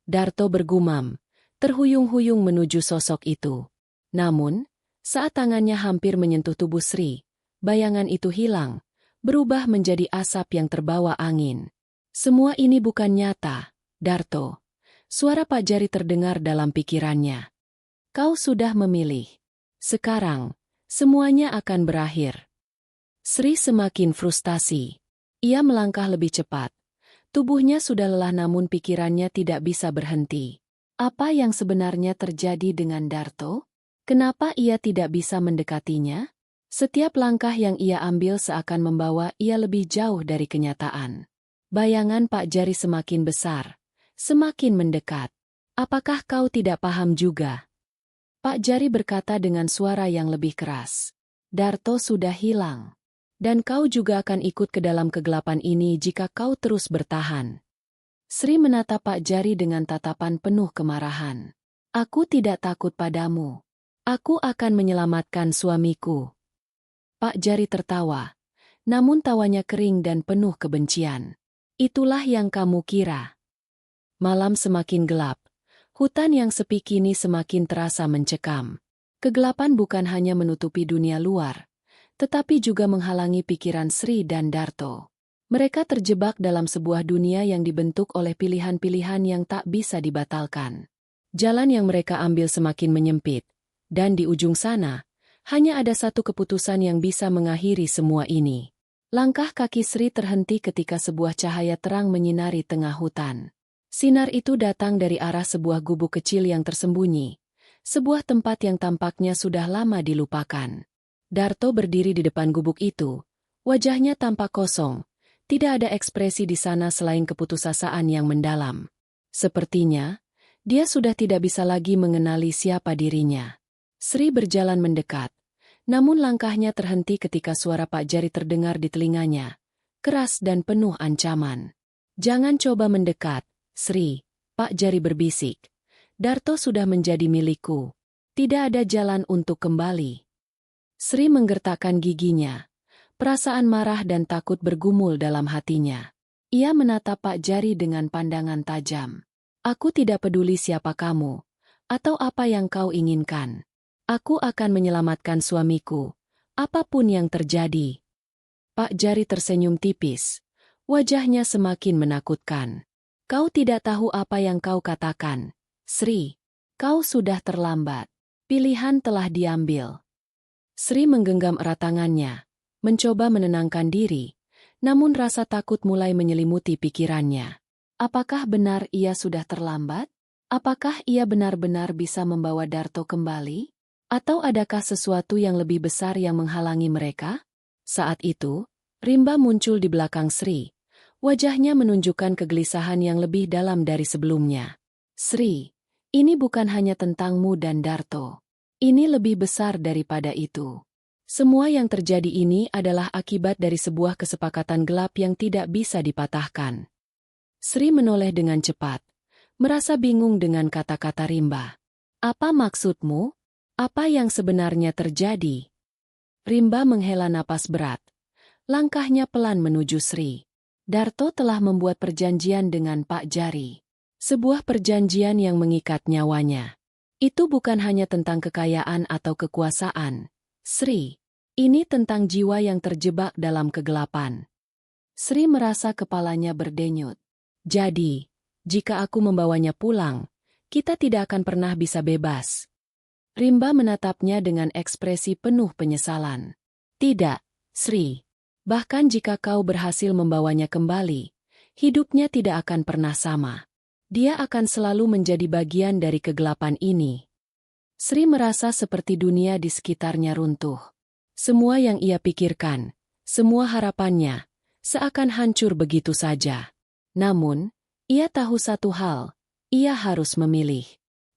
Darto bergumam, terhuyung-huyung menuju sosok itu. Namun, saat tangannya hampir menyentuh tubuh Sri, bayangan itu hilang, berubah menjadi asap yang terbawa angin. Semua ini bukan nyata, Darto. Suara Pak Jari terdengar dalam pikirannya. Kau sudah memilih. Sekarang, semuanya akan berakhir. Sri semakin frustasi. Ia melangkah lebih cepat. Tubuhnya sudah lelah namun pikirannya tidak bisa berhenti. Apa yang sebenarnya terjadi dengan Darto? Kenapa ia tidak bisa mendekatinya? Setiap langkah yang ia ambil seakan membawa ia lebih jauh dari kenyataan. Bayangan Pak Jari semakin besar, semakin mendekat. Apakah kau tidak paham juga? Pak Jari berkata dengan suara yang lebih keras. Darto sudah hilang. Dan kau juga akan ikut ke dalam kegelapan ini jika kau terus bertahan. Sri menatap Pak Jari dengan tatapan penuh kemarahan. Aku tidak takut padamu. Aku akan menyelamatkan suamiku. Pak Jari tertawa, namun tawanya kering dan penuh kebencian. Itulah yang kamu kira. Malam semakin gelap. Hutan yang sepi kini semakin terasa mencekam. Kegelapan bukan hanya menutupi dunia luar, tetapi juga menghalangi pikiran Sri dan Darto. Mereka terjebak dalam sebuah dunia yang dibentuk oleh pilihan-pilihan yang tak bisa dibatalkan. Jalan yang mereka ambil semakin menyempit, dan di ujung sana, hanya ada satu keputusan yang bisa mengakhiri semua ini. Langkah kaki Sri terhenti ketika sebuah cahaya terang menyinari tengah hutan. Sinar itu datang dari arah sebuah gubuk kecil yang tersembunyi, sebuah tempat yang tampaknya sudah lama dilupakan. Darto berdiri di depan gubuk itu, wajahnya tampak kosong, tidak ada ekspresi di sana selain keputusasaan yang mendalam. Sepertinya, dia sudah tidak bisa lagi mengenali siapa dirinya. Sri berjalan mendekat, namun langkahnya terhenti ketika suara Pak Jari terdengar di telinganya, keras dan penuh ancaman. "Jangan coba mendekat, Sri," Pak Jari berbisik. "Darto sudah menjadi milikku. Tidak ada jalan untuk kembali." Sri menggertakkan giginya. Perasaan marah dan takut bergumul dalam hatinya. Ia menatap Pak Jari dengan pandangan tajam. "Aku tidak peduli siapa kamu, atau apa yang kau inginkan. Aku akan menyelamatkan suamiku, apapun yang terjadi." Pak Jari tersenyum tipis. Wajahnya semakin menakutkan. "Kau tidak tahu apa yang kau katakan, Sri. Kau sudah terlambat. Pilihan telah diambil." Sri menggenggam erat tangannya, mencoba menenangkan diri, namun rasa takut mulai menyelimuti pikirannya. Apakah benar ia sudah terlambat? Apakah ia benar-benar bisa membawa Darto kembali? Atau adakah sesuatu yang lebih besar yang menghalangi mereka? Saat itu, Rimba muncul di belakang Sri. Wajahnya menunjukkan kegelisahan yang lebih dalam dari sebelumnya. "Sri, ini bukan hanya tentangmu dan Darto. Ini lebih besar daripada itu. Semua yang terjadi ini adalah akibat dari sebuah kesepakatan gelap yang tidak bisa dipatahkan." Sri menoleh dengan cepat, merasa bingung dengan kata-kata Rimba. "Apa maksudmu? Apa yang sebenarnya terjadi?" Rimba menghela napas berat. Langkahnya pelan menuju Sri. "Darto telah membuat perjanjian dengan Pak Jari. Sebuah perjanjian yang mengikat nyawanya. Itu bukan hanya tentang kekayaan atau kekuasaan, Sri. Ini tentang jiwa yang terjebak dalam kegelapan." Sri merasa kepalanya berdenyut. "Jadi, jika aku membawanya pulang, kita tidak akan pernah bisa bebas." Rimba menatapnya dengan ekspresi penuh penyesalan. "Tidak, Sri. Bahkan jika kau berhasil membawanya kembali, hidupnya tidak akan pernah sama. Dia akan selalu menjadi bagian dari kegelapan ini." Sri merasa seperti dunia di sekitarnya runtuh. Semua yang ia pikirkan, semua harapannya, seakan hancur begitu saja. Namun, ia tahu satu hal, ia harus memilih.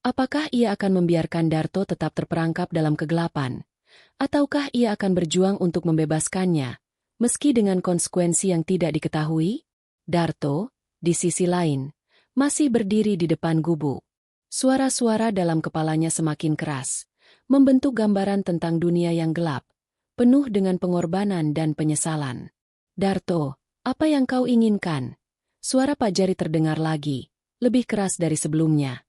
Apakah ia akan membiarkan Darto tetap terperangkap dalam kegelapan? Ataukah ia akan berjuang untuk membebaskannya, meski dengan konsekuensi yang tidak diketahui? Darto, di sisi lain, masih berdiri di depan gubuk. Suara-suara dalam kepalanya semakin keras, membentuk gambaran tentang dunia yang gelap, penuh dengan pengorbanan dan penyesalan. "Darto, apa yang kau inginkan?" Suara Pak Jari terdengar lagi, lebih keras dari sebelumnya.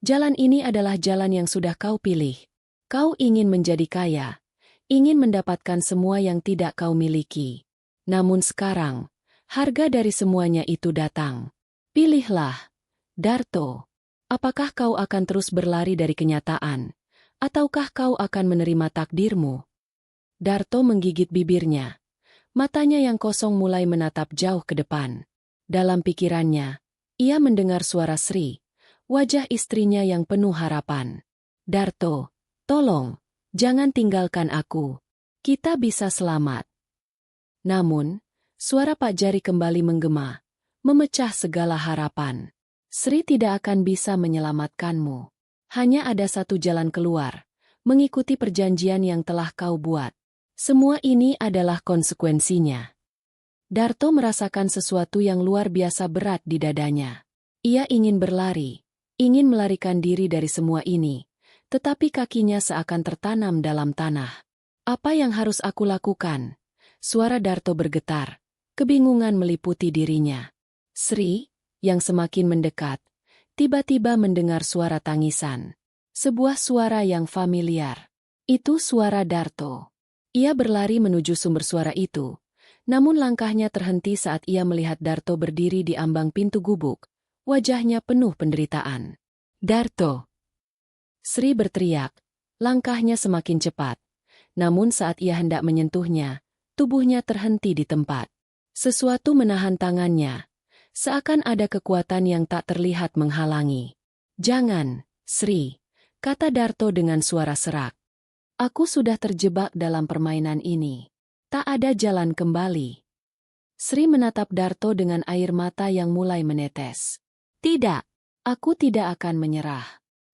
"Jalan ini adalah jalan yang sudah kau pilih. Kau ingin menjadi kaya, ingin mendapatkan semua yang tidak kau miliki. Namun sekarang, harga dari semuanya itu datang. Pilihlah, Darto. Apakah kau akan terus berlari dari kenyataan, ataukah kau akan menerima takdirmu?" Darto menggigit bibirnya. Matanya yang kosong mulai menatap jauh ke depan. Dalam pikirannya, ia mendengar suara Sri, wajah istrinya yang penuh harapan. "Darto, tolong, jangan tinggalkan aku. Kita bisa selamat." Namun, suara Pak Jari kembali menggema, memecah segala harapan. "Sri tidak akan bisa menyelamatkanmu. Hanya ada satu jalan keluar, mengikuti perjanjian yang telah kau buat. Semua ini adalah konsekuensinya." Darto merasakan sesuatu yang luar biasa berat di dadanya. Ia ingin berlari, ingin melarikan diri dari semua ini, tetapi kakinya seakan tertanam dalam tanah. "Apa yang harus aku lakukan?" Suara Darto bergetar, kebingungan meliputi dirinya. Sri, yang semakin mendekat, tiba-tiba mendengar suara tangisan. Sebuah suara yang familiar. Itu suara Darto. Ia berlari menuju sumber suara itu, namun langkahnya terhenti saat ia melihat Darto berdiri di ambang pintu gubuk, wajahnya penuh penderitaan. "Darto!" Sri berteriak, langkahnya semakin cepat. Namun saat ia hendak menyentuhnya, tubuhnya terhenti di tempat. Sesuatu menahan tangannya, seakan ada kekuatan yang tak terlihat menghalangi. "Jangan, Sri," kata Darto dengan suara serak. "Aku sudah terjebak dalam permainan ini. Tak ada jalan kembali." Sri menatap Darto dengan air mata yang mulai menetes. "Tidak, aku tidak akan menyerah.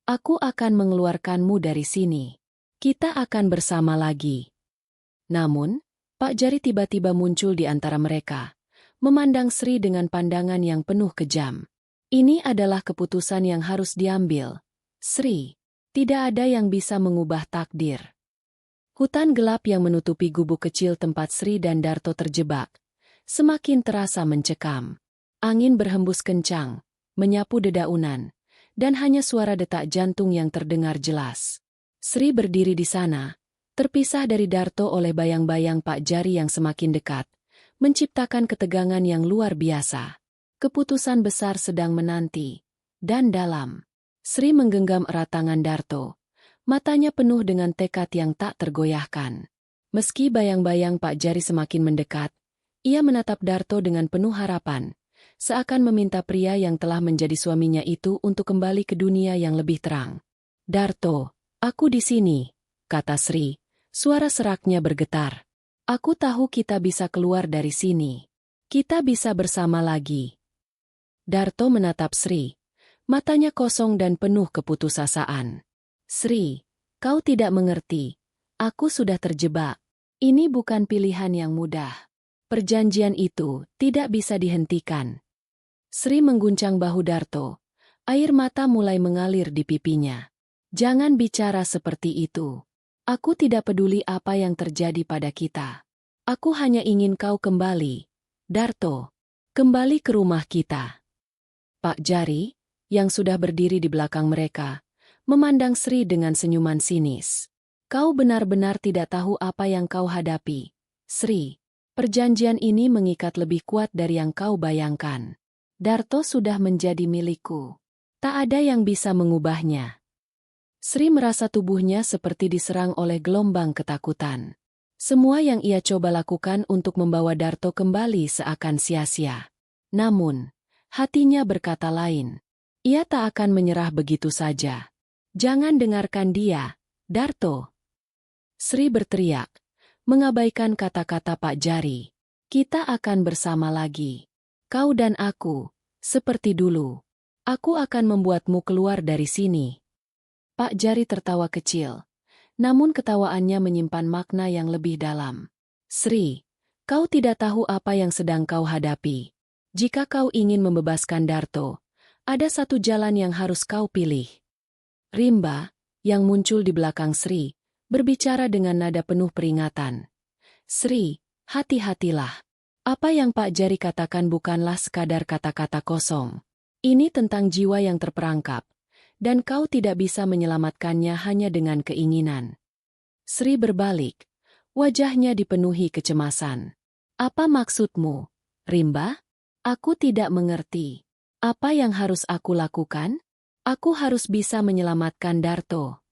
Aku akan mengeluarkanmu dari sini. Kita akan bersama lagi." Namun, Pak Jari tiba-tiba muncul di antara mereka, memandang Sri dengan pandangan yang penuh kejam. "Ini adalah keputusan yang harus diambil, Sri. Tidak ada yang bisa mengubah takdir." Hutan gelap yang menutupi gubuk kecil tempat Sri dan Darto terjebak semakin terasa mencekam. Angin berhembus kencang, menyapu dedaunan, dan hanya suara detak jantung yang terdengar jelas. Sri berdiri di sana, terpisah dari Darto oleh bayang-bayang Pak Jari yang semakin dekat, menciptakan ketegangan yang luar biasa. Keputusan besar sedang menanti, dan dalam. Sri menggenggam erat tangan Darto. Matanya penuh dengan tekad yang tak tergoyahkan. Meski bayang-bayang Pak Jari semakin mendekat, ia menatap Darto dengan penuh harapan, seakan meminta pria yang telah menjadi suaminya itu untuk kembali ke dunia yang lebih terang. "Darto, aku di sini," kata Sri. Suara seraknya bergetar. "Aku tahu kita bisa keluar dari sini. Kita bisa bersama lagi." Darto menatap Sri. Matanya kosong dan penuh keputusasaan. "Sri, kau tidak mengerti. Aku sudah terjebak. Ini bukan pilihan yang mudah. Perjanjian itu tidak bisa dihentikan." Sri mengguncang bahu Darto. Air mata mulai mengalir di pipinya. "Jangan bicara seperti itu. Aku tidak peduli apa yang terjadi pada kita. Aku hanya ingin kau kembali, Darto. Kembali ke rumah kita." Pak Jari, yang sudah berdiri di belakang mereka, memandang Sri dengan senyuman sinis. "Kau benar-benar tidak tahu apa yang kau hadapi, Sri. Perjanjian ini mengikat lebih kuat dari yang kau bayangkan. Darto sudah menjadi milikku. Tak ada yang bisa mengubahnya." Sri merasa tubuhnya seperti diserang oleh gelombang ketakutan. Semua yang ia coba lakukan untuk membawa Darto kembali seakan sia-sia. Namun, hatinya berkata lain. Ia tak akan menyerah begitu saja. "Jangan dengarkan dia, Darto!" Sri berteriak, mengabaikan kata-kata Pak Jari. "Kita akan bersama lagi. Kau dan aku, seperti dulu. Aku akan membuatmu keluar dari sini." Pak Jari tertawa kecil, namun ketawaannya menyimpan makna yang lebih dalam. "Sri, kau tidak tahu apa yang sedang kau hadapi. Jika kau ingin membebaskan Darto, ada satu jalan yang harus kau pilih." Rimba, yang muncul di belakang Sri, berbicara dengan nada penuh peringatan. "Sri, hati-hatilah. Apa yang Pak Jari katakan bukanlah sekadar kata-kata kosong. Ini tentang jiwa yang terperangkap, dan kau tidak bisa menyelamatkannya hanya dengan keinginan." Sri berbalik, wajahnya dipenuhi kecemasan. "Apa maksudmu, Rimba? Aku tidak mengerti. Apa yang harus aku lakukan? Aku harus bisa menyelamatkan Darto."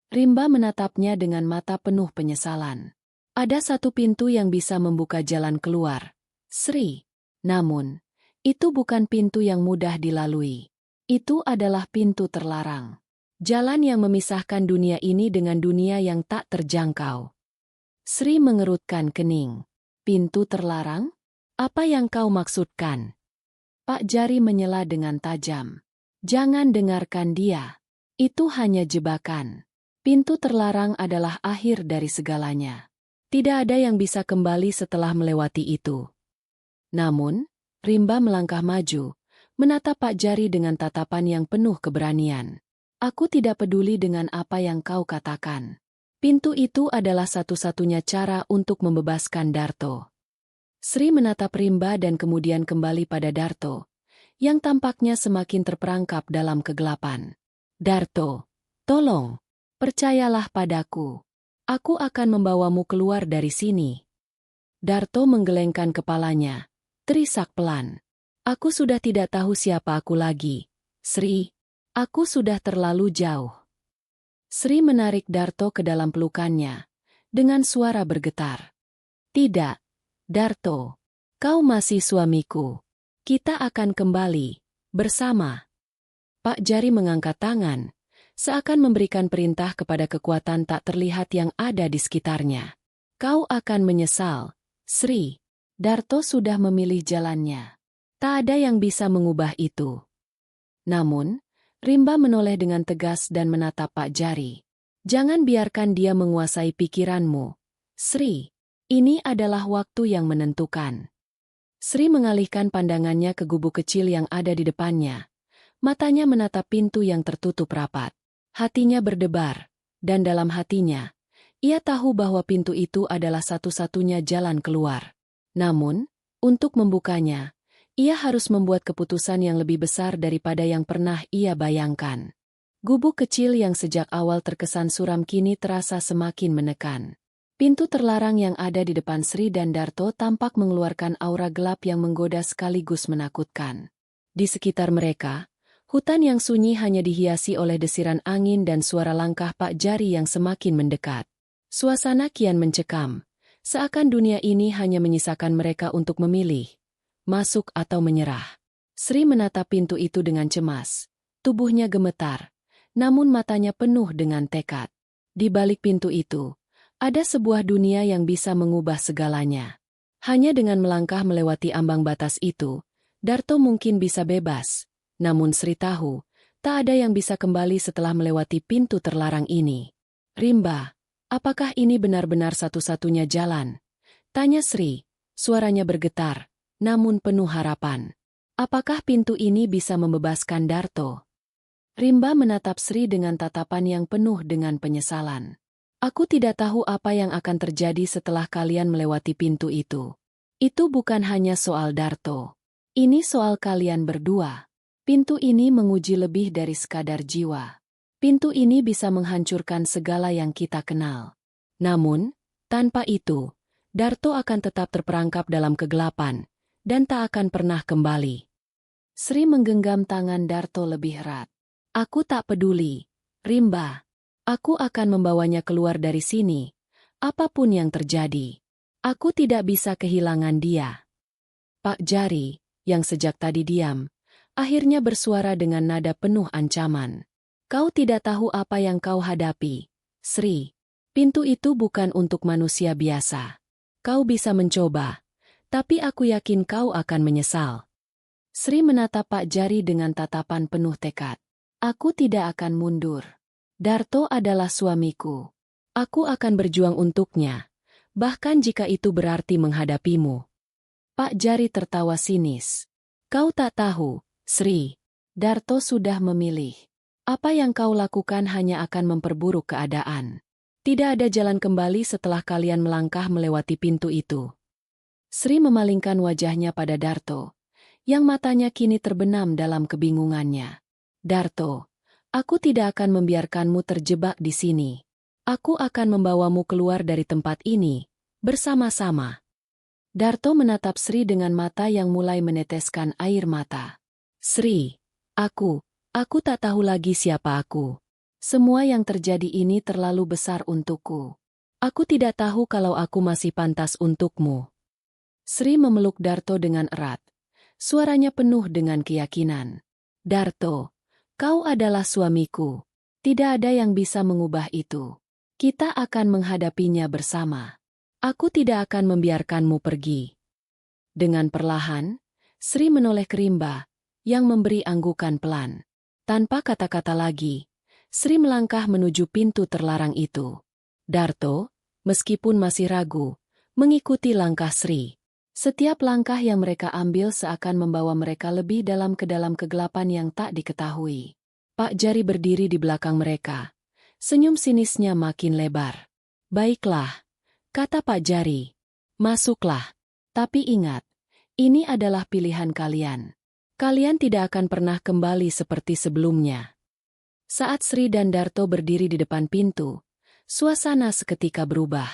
Rimba menatapnya dengan mata penuh penyesalan. "Ada satu pintu yang bisa membuka jalan keluar, Sri. Namun, itu bukan pintu yang mudah dilalui. Itu adalah pintu terlarang. Jalan yang memisahkan dunia ini dengan dunia yang tak terjangkau." Sri mengerutkan kening. "Pintu terlarang? Apa yang kau maksudkan?" Pak Jari menyela dengan tajam. "Jangan dengarkan dia. Itu hanya jebakan. Pintu terlarang adalah akhir dari segalanya. Tidak ada yang bisa kembali setelah melewati itu." Namun, Rimba melangkah maju, menatap Pak Jari dengan tatapan yang penuh keberanian. "Aku tidak peduli dengan apa yang kau katakan. Pintu itu adalah satu-satunya cara untuk membebaskan Darto." Sri menatap Rimba dan kemudian kembali pada Darto, yang tampaknya semakin terperangkap dalam kegelapan. "Darto, tolong, percayalah padaku. Aku akan membawamu keluar dari sini. Darto menggelengkan kepalanya, terisak pelan. Aku sudah tidak tahu siapa aku lagi. Sri, aku sudah terlalu jauh. Sri menarik Darto ke dalam pelukannya, dengan suara bergetar. Tidak, Darto. Kau masih suamiku. Kita akan kembali, bersama. Pak Jari mengangkat tangan, seakan memberikan perintah kepada kekuatan tak terlihat yang ada di sekitarnya. Kau akan menyesal, Sri. Darto sudah memilih jalannya. Tak ada yang bisa mengubah itu. Namun, Rimba menoleh dengan tegas dan menatap Pak Jari. Jangan biarkan dia menguasai pikiranmu. Sri, ini adalah waktu yang menentukan. Sri mengalihkan pandangannya ke gubuk kecil yang ada di depannya. Matanya menatap pintu yang tertutup rapat. Hatinya berdebar, dan dalam hatinya, ia tahu bahwa pintu itu adalah satu-satunya jalan keluar. Namun, untuk membukanya, ia harus membuat keputusan yang lebih besar daripada yang pernah ia bayangkan. Gubuk kecil yang sejak awal terkesan suram kini terasa semakin menekan. Pintu terlarang yang ada di depan Sri dan Darto tampak mengeluarkan aura gelap yang menggoda sekaligus menakutkan. Di sekitar mereka, hutan yang sunyi hanya dihiasi oleh desiran angin dan suara langkah Pak Jari yang semakin mendekat. Suasana kian mencekam, seakan dunia ini hanya menyisakan mereka untuk memilih, masuk atau menyerah. Sri menatap pintu itu dengan cemas. Tubuhnya gemetar, namun matanya penuh dengan tekad. Di balik pintu itu, ada sebuah dunia yang bisa mengubah segalanya. Hanya dengan melangkah melewati ambang batas itu, Darto mungkin bisa bebas. Namun Sri tahu, tak ada yang bisa kembali setelah melewati pintu terlarang ini. Rimba, apakah ini benar-benar satu-satunya jalan? Tanya Sri, suaranya bergetar, namun penuh harapan. Apakah pintu ini bisa membebaskan Darto? Rimba menatap Sri dengan tatapan yang penuh dengan penyesalan. Aku tidak tahu apa yang akan terjadi setelah kalian melewati pintu itu. Itu bukan hanya soal Darto. Ini soal kalian berdua. Pintu ini menguji lebih dari sekadar jiwa. Pintu ini bisa menghancurkan segala yang kita kenal. Namun, tanpa itu, Darto akan tetap terperangkap dalam kegelapan, dan tak akan pernah kembali. Sri menggenggam tangan Darto lebih erat. Aku tak peduli, Rimba. Aku akan membawanya keluar dari sini, apapun yang terjadi. Aku tidak bisa kehilangan dia. Pak Jari, yang sejak tadi diam, akhirnya bersuara dengan nada penuh ancaman. Kau tidak tahu apa yang kau hadapi, Sri. Pintu itu bukan untuk manusia biasa. Kau bisa mencoba, tapi aku yakin kau akan menyesal. Sri menatap Pak Jari dengan tatapan penuh tekad. Aku tidak akan mundur. Darto adalah suamiku. Aku akan berjuang untuknya, bahkan jika itu berarti menghadapimu. Pak Jari tertawa sinis. Kau tak tahu, Sri. Darto sudah memilih. Apa yang kau lakukan hanya akan memperburuk keadaan. Tidak ada jalan kembali setelah kalian melangkah melewati pintu itu. Sri memalingkan wajahnya pada Darto, yang matanya kini terbenam dalam kebingungannya. Darto, aku tidak akan membiarkanmu terjebak di sini. Aku akan membawamu keluar dari tempat ini, bersama-sama. Darto menatap Sri dengan mata yang mulai meneteskan air mata. Sri, aku tak tahu lagi siapa aku. Semua yang terjadi ini terlalu besar untukku. Aku tidak tahu kalau aku masih pantas untukmu. Sri memeluk Darto dengan erat. Suaranya penuh dengan keyakinan. Darto, kau adalah suamiku. Tidak ada yang bisa mengubah itu. Kita akan menghadapinya bersama. Aku tidak akan membiarkanmu pergi. Dengan perlahan, Sri menoleh ke Rimba, yang memberi anggukan pelan. Tanpa kata-kata lagi, Sri melangkah menuju pintu terlarang itu. Darto, meskipun masih ragu, mengikuti langkah Sri. Setiap langkah yang mereka ambil seakan membawa mereka lebih dalam ke dalam kegelapan yang tak diketahui. Pak Jari berdiri di belakang mereka. Senyum sinisnya makin lebar. Baiklah, kata Pak Jari. Masuklah. Tapi ingat, ini adalah pilihan kalian. Kalian tidak akan pernah kembali seperti sebelumnya. Saat Sri dan Darto berdiri di depan pintu, Suasana seketika berubah.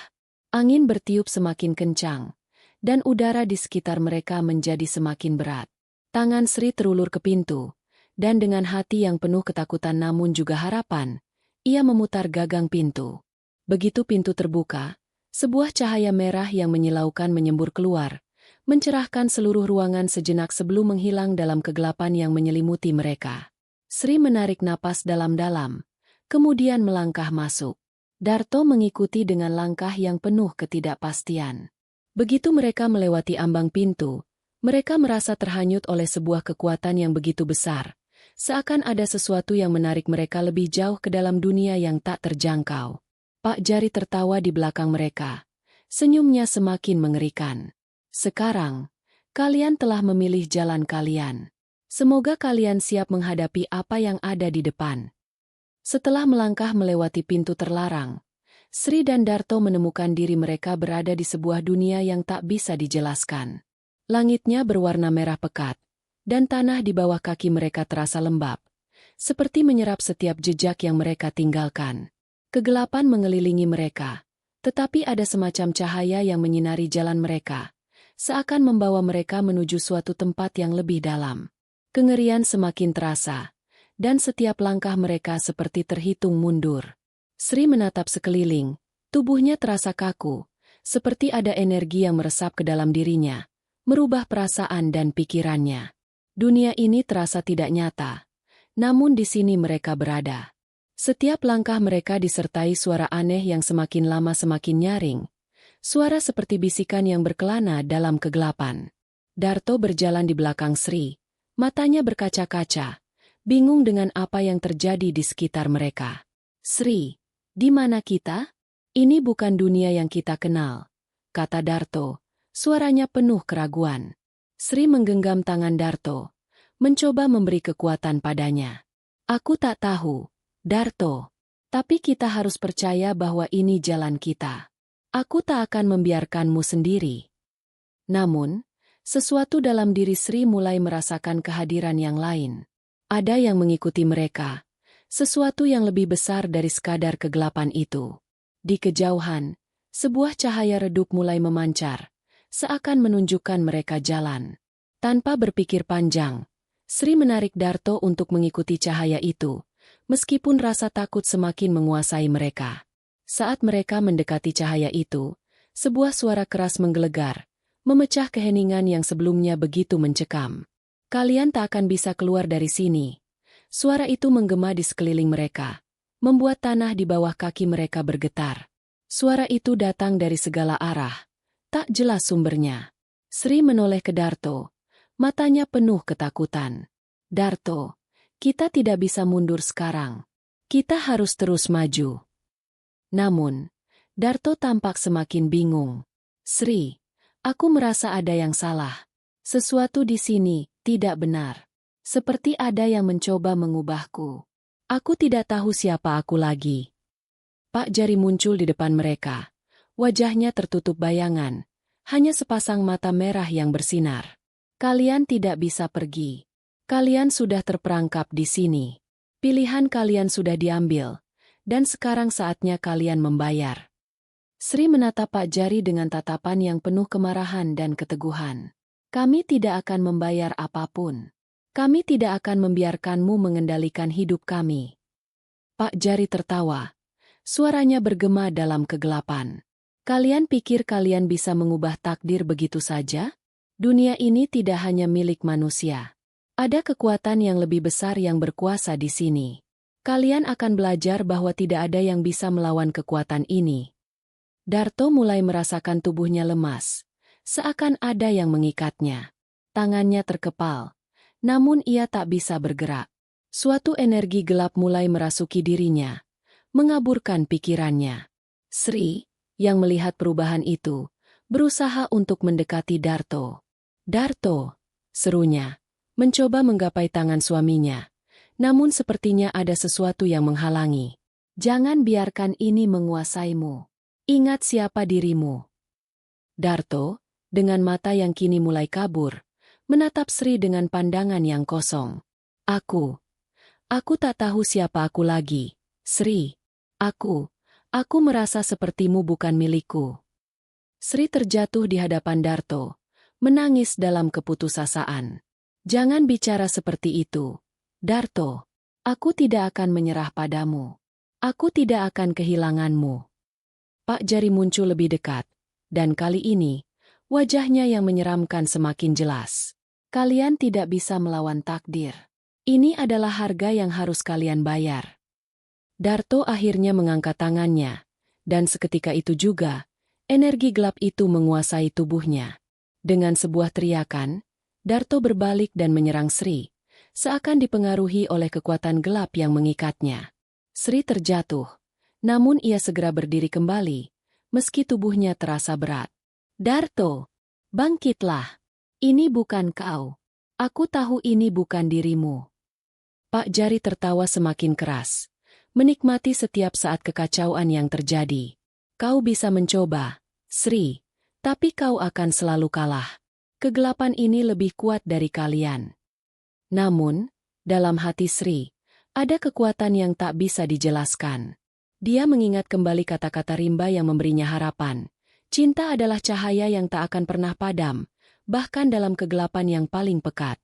Angin bertiup semakin kencang, dan udara di sekitar mereka menjadi semakin berat. Tangan Sri terulur ke pintu, dan dengan hati yang penuh ketakutan namun juga harapan, ia memutar gagang pintu. Begitu pintu terbuka, sebuah cahaya merah yang menyilaukan menyembur keluar, mencerahkan seluruh ruangan sejenak sebelum menghilang dalam kegelapan yang menyelimuti mereka. Sri menarik napas dalam-dalam, kemudian melangkah masuk. Darto mengikuti dengan langkah yang penuh ketidakpastian. Begitu mereka melewati ambang pintu, mereka merasa terhanyut oleh sebuah kekuatan yang begitu besar, seakan ada sesuatu yang menarik mereka lebih jauh ke dalam dunia yang tak terjangkau. Pak Jari tertawa di belakang mereka. Senyumnya semakin mengerikan. Sekarang, kalian telah memilih jalan kalian. Semoga kalian siap menghadapi apa yang ada di depan. Setelah melangkah melewati pintu terlarang, Sri dan Darto menemukan diri mereka berada di sebuah dunia yang tak bisa dijelaskan. Langitnya berwarna merah pekat, dan tanah di bawah kaki mereka terasa lembab, seperti menyerap setiap jejak yang mereka tinggalkan. Kegelapan mengelilingi mereka, tetapi ada semacam cahaya yang menyinari jalan mereka, seakan membawa mereka menuju suatu tempat yang lebih dalam. Kengerian semakin terasa, dan setiap langkah mereka seperti terhitung mundur. Sri menatap sekeliling, tubuhnya terasa kaku, seperti ada energi yang meresap ke dalam dirinya, merubah perasaan dan pikirannya. Dunia ini terasa tidak nyata, namun di sini mereka berada. Setiap langkah mereka disertai suara aneh yang semakin lama semakin nyaring, suara seperti bisikan yang berkelana dalam kegelapan. Darto berjalan di belakang Sri, matanya berkaca-kaca, bingung dengan apa yang terjadi di sekitar mereka. Sri, di mana kita? Ini bukan dunia yang kita kenal, kata Darto, suaranya penuh keraguan. Sri menggenggam tangan Darto, mencoba memberi kekuatan padanya. Aku tak tahu, Darto, tapi kita harus percaya bahwa ini jalan kita. Aku tak akan membiarkanmu sendiri. Namun, sesuatu dalam diri Sri mulai merasakan kehadiran yang lain. Ada yang mengikuti mereka, sesuatu yang lebih besar dari sekadar kegelapan itu. Di kejauhan, sebuah cahaya redup mulai memancar, seakan menunjukkan mereka jalan. Tanpa berpikir panjang, Sri menarik Darto untuk mengikuti cahaya itu, meskipun rasa takut semakin menguasai mereka. Saat mereka mendekati cahaya itu, sebuah suara keras menggelegar, memecah keheningan yang sebelumnya begitu mencekam. Kalian tak akan bisa keluar dari sini. Suara itu menggema di sekeliling mereka, membuat tanah di bawah kaki mereka bergetar. Suara itu datang dari segala arah, tak jelas sumbernya. Sri menoleh ke Darto, matanya penuh ketakutan. Darto, kita tidak bisa mundur sekarang. Kita harus terus maju. Namun, Darto tampak semakin bingung. Sri, aku merasa ada yang salah. Sesuatu di sini tidak benar. Seperti ada yang mencoba mengubahku. Aku tidak tahu siapa aku lagi. Pak Jari muncul di depan mereka. Wajahnya tertutup bayangan. Hanya sepasang mata merah yang bersinar. Kalian tidak bisa pergi. Kalian sudah terperangkap di sini. Pilihan kalian sudah diambil. Dan sekarang saatnya kalian membayar. Sri menatap Pak Jari dengan tatapan yang penuh kemarahan dan keteguhan. Kami tidak akan membayar apapun. Kami tidak akan membiarkanmu mengendalikan hidup kami. Pak Jari tertawa. Suaranya bergema dalam kegelapan. Kalian pikir kalian bisa mengubah takdir begitu saja? Dunia ini tidak hanya milik manusia. Ada kekuatan yang lebih besar yang berkuasa di sini. Kalian akan belajar bahwa tidak ada yang bisa melawan kekuatan ini. Darto mulai merasakan tubuhnya lemas. Seakan ada yang mengikatnya. Tangannya terkepal. Namun ia tak bisa bergerak. Suatu energi gelap mulai merasuki dirinya, mengaburkan pikirannya. Sri, yang melihat perubahan itu, berusaha untuk mendekati Darto. Darto, serunya, mencoba menggapai tangan suaminya. Namun sepertinya ada sesuatu yang menghalangi. Jangan biarkan ini menguasaimu. Ingat siapa dirimu. Darto, dengan mata yang kini mulai kabur, menatap Sri dengan pandangan yang kosong. Aku tak tahu siapa aku lagi, Sri. Aku Aku merasa sepertimu bukan milikku. Sri terjatuh di hadapan Darto, menangis dalam keputusasaan. Jangan bicara seperti itu, Darto. Aku tidak akan menyerah padamu. Aku tidak akan kehilanganmu. Pak Jari muncul lebih dekat, dan kali ini, wajahnya yang menyeramkan semakin jelas. Kalian tidak bisa melawan takdir. Ini adalah harga yang harus kalian bayar. Darto akhirnya mengangkat tangannya, dan seketika itu juga, energi gelap itu menguasai tubuhnya. Dengan sebuah teriakan, Darto berbalik dan menyerang Sri, seakan dipengaruhi oleh kekuatan gelap yang mengikatnya. Sri terjatuh, namun ia segera berdiri kembali, meski tubuhnya terasa berat. Darto, bangkitlah. Ini bukan kau. Aku tahu ini bukan dirimu. Pak Jari tertawa semakin keras, menikmati setiap saat kekacauan yang terjadi. Kau bisa mencoba, Sri, tapi kau akan selalu kalah. Kegelapan ini lebih kuat dari kalian. Namun, dalam hati Sri, ada kekuatan yang tak bisa dijelaskan. Dia mengingat kembali kata-kata rimba yang memberinya harapan. Cinta adalah cahaya yang tak akan pernah padam, bahkan dalam kegelapan yang paling pekat.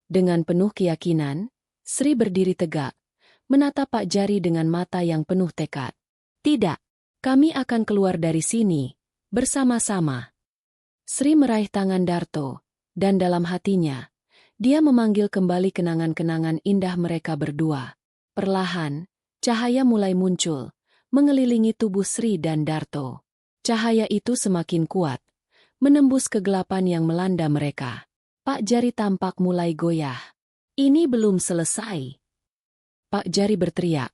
Dengan penuh keyakinan, Sri berdiri tegak, menatap Pak Jari dengan mata yang penuh tekad. Tidak, kami akan keluar dari sini, bersama-sama. Sri meraih tangan Darto, dan dalam hatinya, dia memanggil kembali kenangan-kenangan indah mereka berdua. Perlahan, cahaya mulai muncul, mengelilingi tubuh Sri dan Darto. Cahaya itu semakin kuat, menembus kegelapan yang melanda mereka. Pak Jari tampak mulai goyah. Ini belum selesai. Pak Jari berteriak,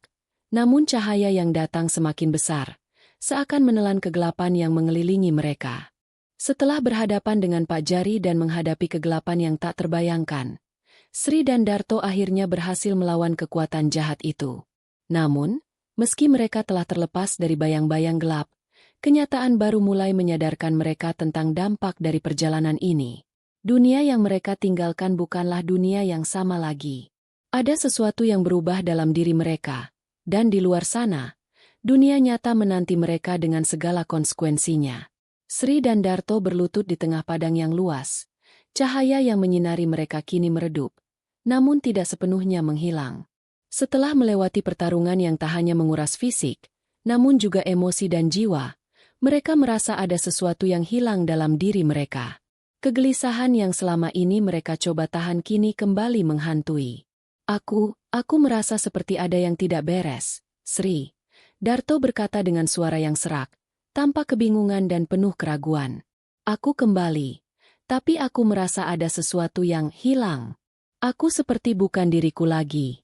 namun cahaya yang datang semakin besar, seakan menelan kegelapan yang mengelilingi mereka. Setelah berhadapan dengan Pak Jari dan menghadapi kegelapan yang tak terbayangkan, Sri dan Darto akhirnya berhasil melawan kekuatan jahat itu. Namun, meski mereka telah terlepas dari bayang-bayang gelap, kenyataan baru mulai menyadarkan mereka tentang dampak dari perjalanan ini. Dunia yang mereka tinggalkan bukanlah dunia yang sama lagi. Ada sesuatu yang berubah dalam diri mereka, dan di luar sana, dunia nyata menanti mereka dengan segala konsekuensinya. Sri dan Darto berlutut di tengah padang yang luas. Cahaya yang menyinari mereka kini meredup, namun tidak sepenuhnya menghilang. Setelah melewati pertarungan yang tak hanya menguras fisik, namun juga emosi dan jiwa, mereka merasa ada sesuatu yang hilang dalam diri mereka. Kegelisahan yang selama ini mereka coba tahan kini kembali menghantui. Aku merasa seperti ada yang tidak beres, Sri. Darto berkata dengan suara yang serak, tanpa kebingungan dan penuh keraguan. Aku kembali, tapi aku merasa ada sesuatu yang hilang. Aku seperti bukan diriku lagi.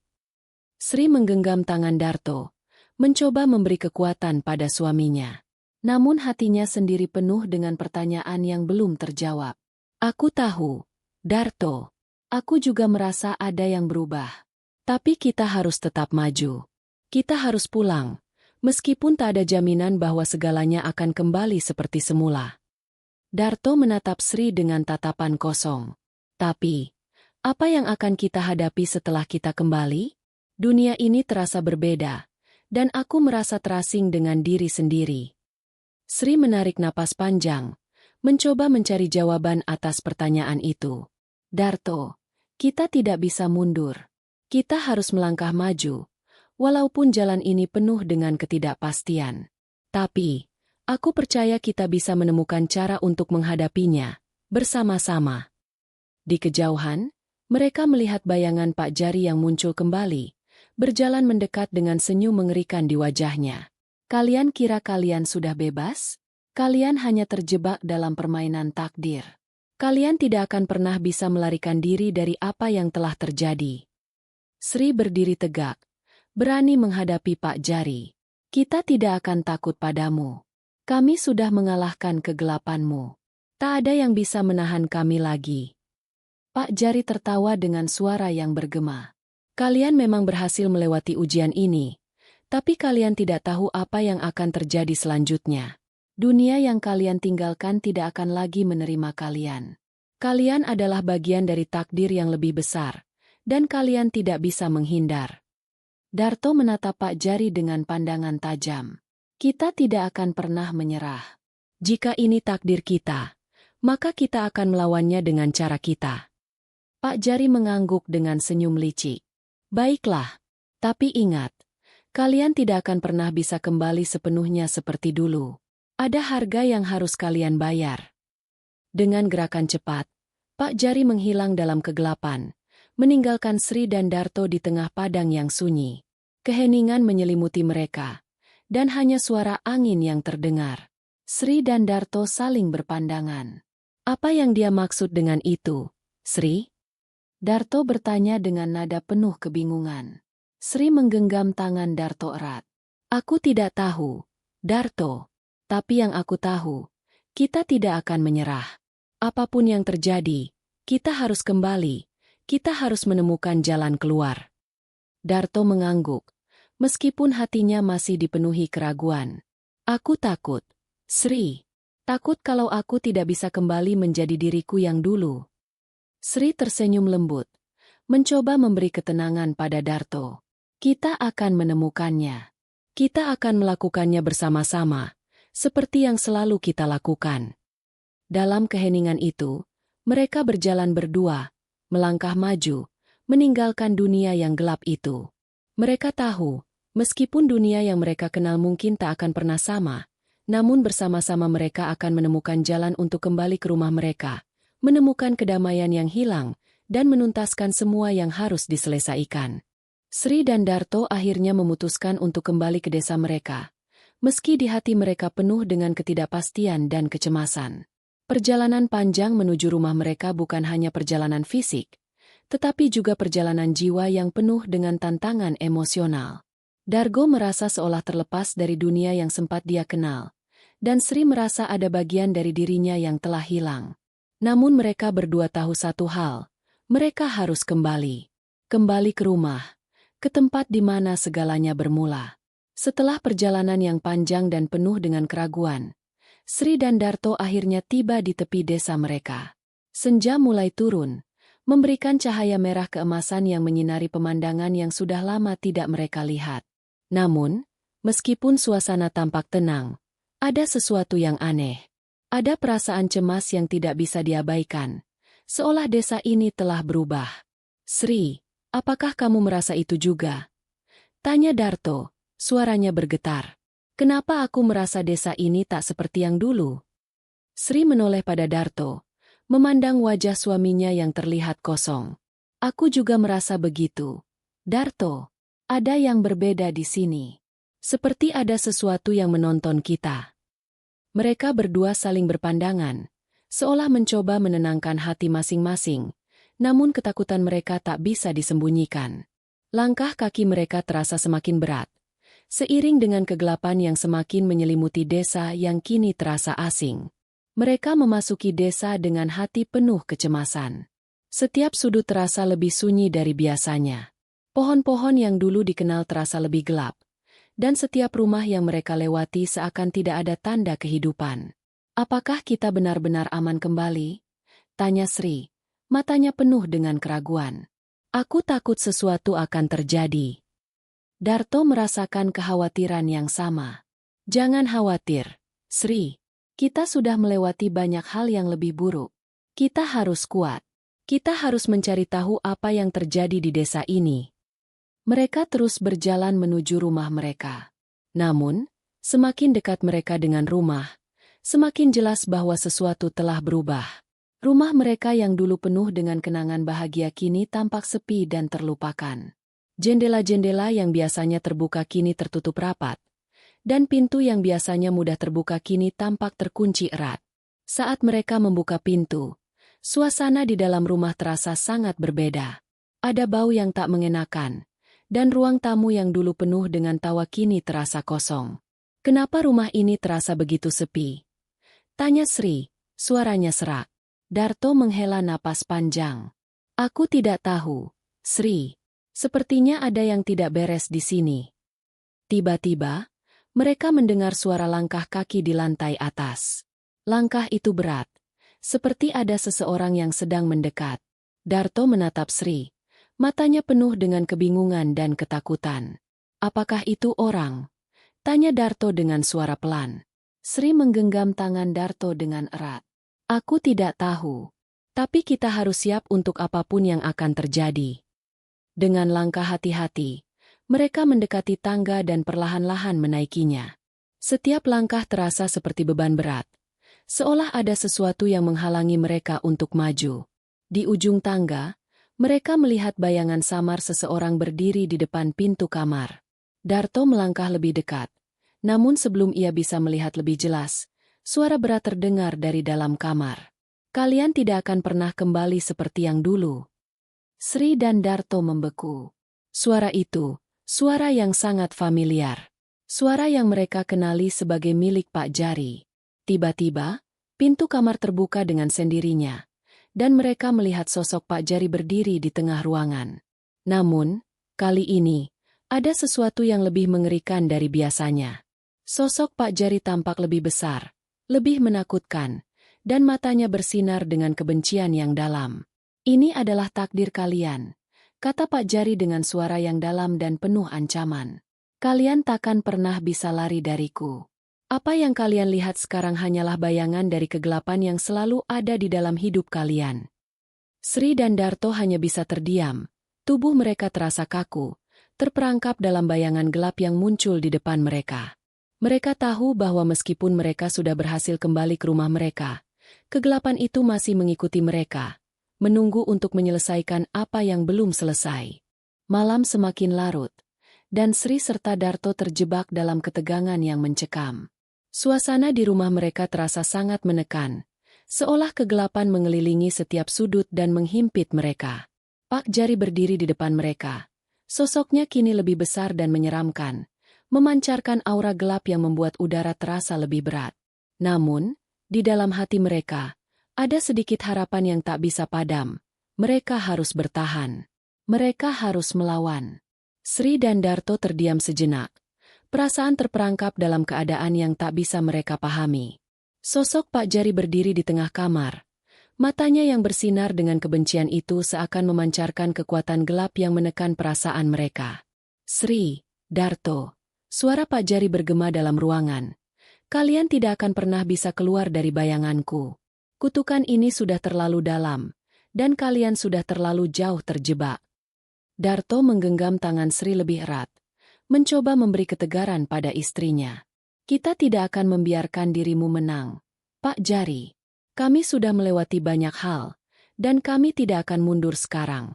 Sri menggenggam tangan Darto, mencoba memberi kekuatan pada suaminya. Namun hatinya sendiri penuh dengan pertanyaan yang belum terjawab. Aku tahu, Darto. Aku juga merasa ada yang berubah. Tapi kita harus tetap maju. Kita harus pulang, meskipun tak ada jaminan bahwa segalanya akan kembali seperti semula. Darto menatap Sri dengan tatapan kosong. Tapi, apa yang akan kita hadapi setelah kita kembali? Dunia ini terasa berbeda, dan aku merasa terasing dengan diri sendiri. Sri menarik napas panjang, mencoba mencari jawaban atas pertanyaan itu. Darto, kita tidak bisa mundur. Kita harus melangkah maju, walaupun jalan ini penuh dengan ketidakpastian. Tapi, aku percaya kita bisa menemukan cara untuk menghadapinya, bersama-sama. Di kejauhan, mereka melihat bayangan Pak Jari yang muncul kembali, berjalan mendekat dengan senyum mengerikan di wajahnya. Kalian kira kalian sudah bebas? Kalian hanya terjebak dalam permainan takdir. Kalian tidak akan pernah bisa melarikan diri dari apa yang telah terjadi. Sri berdiri tegak, berani menghadapi Pak Jari. Kita tidak akan takut padamu. Kami sudah mengalahkan kegelapanmu. Tak ada yang bisa menahan kami lagi. Pak Jari tertawa dengan suara yang bergema. Kalian memang berhasil melewati ujian ini, tapi kalian tidak tahu apa yang akan terjadi selanjutnya. Dunia yang kalian tinggalkan tidak akan lagi menerima kalian. Kalian adalah bagian dari takdir yang lebih besar, dan kalian tidak bisa menghindar. Darto menatap Pak Jari dengan pandangan tajam. Kita tidak akan pernah menyerah. Jika ini takdir kita, maka kita akan melawannya dengan cara kita. Pak Jari mengangguk dengan senyum licik. Baiklah, tapi ingat, kalian tidak akan pernah bisa kembali sepenuhnya seperti dulu. Ada harga yang harus kalian bayar. Dengan gerakan cepat, Pak Jari menghilang dalam kegelapan, meninggalkan Sri dan Darto di tengah padang yang sunyi. Keheningan menyelimuti mereka, dan hanya suara angin yang terdengar. Sri dan Darto saling berpandangan. Apa yang dia maksud dengan itu, Sri? Darto bertanya dengan nada penuh kebingungan. Sri menggenggam tangan Darto erat. Aku tidak tahu, Darto. Tapi yang aku tahu, kita tidak akan menyerah. Apapun yang terjadi, kita harus kembali. Kita harus menemukan jalan keluar. Darto mengangguk, meskipun hatinya masih dipenuhi keraguan. Aku takut, Sri. Takut kalau aku tidak bisa kembali menjadi diriku yang dulu. Sri tersenyum lembut, mencoba memberi ketenangan pada Darto. Kita akan menemukannya. Kita akan melakukannya bersama-sama, seperti yang selalu kita lakukan. Dalam keheningan itu, mereka berjalan berdua, melangkah maju, meninggalkan dunia yang gelap itu. Mereka tahu, meskipun dunia yang mereka kenal mungkin tak akan pernah sama, namun bersama-sama mereka akan menemukan jalan untuk kembali ke rumah mereka, menemukan kedamaian yang hilang, dan menuntaskan semua yang harus diselesaikan. Sri dan Darto akhirnya memutuskan untuk kembali ke desa mereka, meski di hati mereka penuh dengan ketidakpastian dan kecemasan. Perjalanan panjang menuju rumah mereka bukan hanya perjalanan fisik, tetapi juga perjalanan jiwa yang penuh dengan tantangan emosional. Dargo merasa seolah terlepas dari dunia yang sempat dia kenal, dan Sri merasa ada bagian dari dirinya yang telah hilang. Namun mereka berdua tahu satu hal, mereka harus kembali. Kembali ke rumah, ke tempat di mana segalanya bermula. Setelah perjalanan yang panjang dan penuh dengan keraguan, Sri dan Darto akhirnya tiba di tepi desa mereka. Senja mulai turun, memberikan cahaya merah keemasan yang menyinari pemandangan yang sudah lama tidak mereka lihat. Namun, meskipun suasana tampak tenang, ada sesuatu yang aneh. Ada perasaan cemas yang tidak bisa diabaikan, seolah desa ini telah berubah. Sri, apakah kamu merasa itu juga? Tanya Darto, suaranya bergetar. Kenapa aku merasa desa ini tak seperti yang dulu? Sri menoleh pada Darto, memandang wajah suaminya yang terlihat kosong. Aku juga merasa begitu. Darto, ada yang berbeda di sini. Seperti ada sesuatu yang menonton kita. Mereka berdua saling berpandangan, seolah mencoba menenangkan hati masing-masing, namun ketakutan mereka tak bisa disembunyikan. Langkah kaki mereka terasa semakin berat, seiring dengan kegelapan yang semakin menyelimuti desa yang kini terasa asing. Mereka memasuki desa dengan hati penuh kecemasan. Setiap sudut terasa lebih sunyi dari biasanya. Pohon-pohon yang dulu dikenal terasa lebih gelap, dan setiap rumah yang mereka lewati seakan tidak ada tanda kehidupan. Apakah kita benar-benar aman kembali? Tanya Sri, matanya penuh dengan keraguan. Aku takut sesuatu akan terjadi. Darto merasakan kekhawatiran yang sama. Jangan khawatir, Sri. Kita sudah melewati banyak hal yang lebih buruk. Kita harus kuat. Kita harus mencari tahu apa yang terjadi di desa ini. Mereka terus berjalan menuju rumah mereka. Namun, semakin dekat mereka dengan rumah, semakin jelas bahwa sesuatu telah berubah. Rumah mereka yang dulu penuh dengan kenangan bahagia kini tampak sepi dan terlupakan. Jendela-jendela yang biasanya terbuka kini tertutup rapat, dan pintu yang biasanya mudah terbuka kini tampak terkunci erat. Saat mereka membuka pintu, suasana di dalam rumah terasa sangat berbeda. Ada bau yang tak mengenakan, dan ruang tamu yang dulu penuh dengan tawa kini terasa kosong. Kenapa rumah ini terasa begitu sepi? Tanya Sri, suaranya serak. Darto menghela napas panjang. Aku tidak tahu, Sri. Sepertinya ada yang tidak beres di sini. Tiba-tiba, mereka mendengar suara langkah kaki di lantai atas. Langkah itu berat, seperti ada seseorang yang sedang mendekat. Darto menatap Sri, matanya penuh dengan kebingungan dan ketakutan. Apakah itu orang? Tanya Darto dengan suara pelan. Sri menggenggam tangan Darto dengan erat. Aku tidak tahu. Tapi kita harus siap untuk apapun yang akan terjadi. Dengan langkah hati-hati, mereka mendekati tangga dan perlahan-lahan menaikinya. Setiap langkah terasa seperti beban berat. Seolah ada sesuatu yang menghalangi mereka untuk maju. Di ujung tangga, mereka melihat bayangan samar seseorang berdiri di depan pintu kamar. Darto melangkah lebih dekat. Namun sebelum ia bisa melihat lebih jelas, suara berat terdengar dari dalam kamar. Kalian tidak akan pernah kembali seperti yang dulu. Sri dan Darto membeku. Suara itu, suara yang sangat familiar. Suara yang mereka kenali sebagai milik Pak Jari. Tiba-tiba, pintu kamar terbuka dengan sendirinya, dan mereka melihat sosok Pak Jari berdiri di tengah ruangan. Namun, kali ini, ada sesuatu yang lebih mengerikan dari biasanya. Sosok Pak Jari tampak lebih besar, lebih menakutkan, dan matanya bersinar dengan kebencian yang dalam. Ini adalah takdir kalian, kata Pak Jari dengan suara yang dalam dan penuh ancaman. Kalian takkan pernah bisa lari dariku. Apa yang kalian lihat sekarang hanyalah bayangan dari kegelapan yang selalu ada di dalam hidup kalian. Sri dan Darto hanya bisa terdiam. Tubuh mereka terasa kaku, terperangkap dalam bayangan gelap yang muncul di depan mereka. Mereka tahu bahwa meskipun mereka sudah berhasil kembali ke rumah mereka, kegelapan itu masih mengikuti mereka, menunggu untuk menyelesaikan apa yang belum selesai. Malam semakin larut, dan Sri serta Darto terjebak dalam ketegangan yang mencekam. Suasana di rumah mereka terasa sangat menekan, seolah kegelapan mengelilingi setiap sudut dan menghimpit mereka. Pak Jari berdiri di depan mereka. Sosoknya kini lebih besar dan menyeramkan, memancarkan aura gelap yang membuat udara terasa lebih berat. Namun, di dalam hati mereka, ada sedikit harapan yang tak bisa padam. Mereka harus bertahan. Mereka harus melawan. Sri dan Darto terdiam sejenak. Perasaan terperangkap dalam keadaan yang tak bisa mereka pahami. Sosok Pak Jari berdiri di tengah kamar. Matanya yang bersinar dengan kebencian itu seakan memancarkan kekuatan gelap yang menekan perasaan mereka. Sri, Darto, suara Pak Jari bergema dalam ruangan. Kalian tidak akan pernah bisa keluar dari bayanganku. Kutukan ini sudah terlalu dalam, dan kalian sudah terlalu jauh terjebak. Darto menggenggam tangan Sri lebih erat, mencoba memberi ketegaran pada istrinya. Kita tidak akan membiarkan dirimu menang, Pak Jari. Kami sudah melewati banyak hal, dan kami tidak akan mundur sekarang.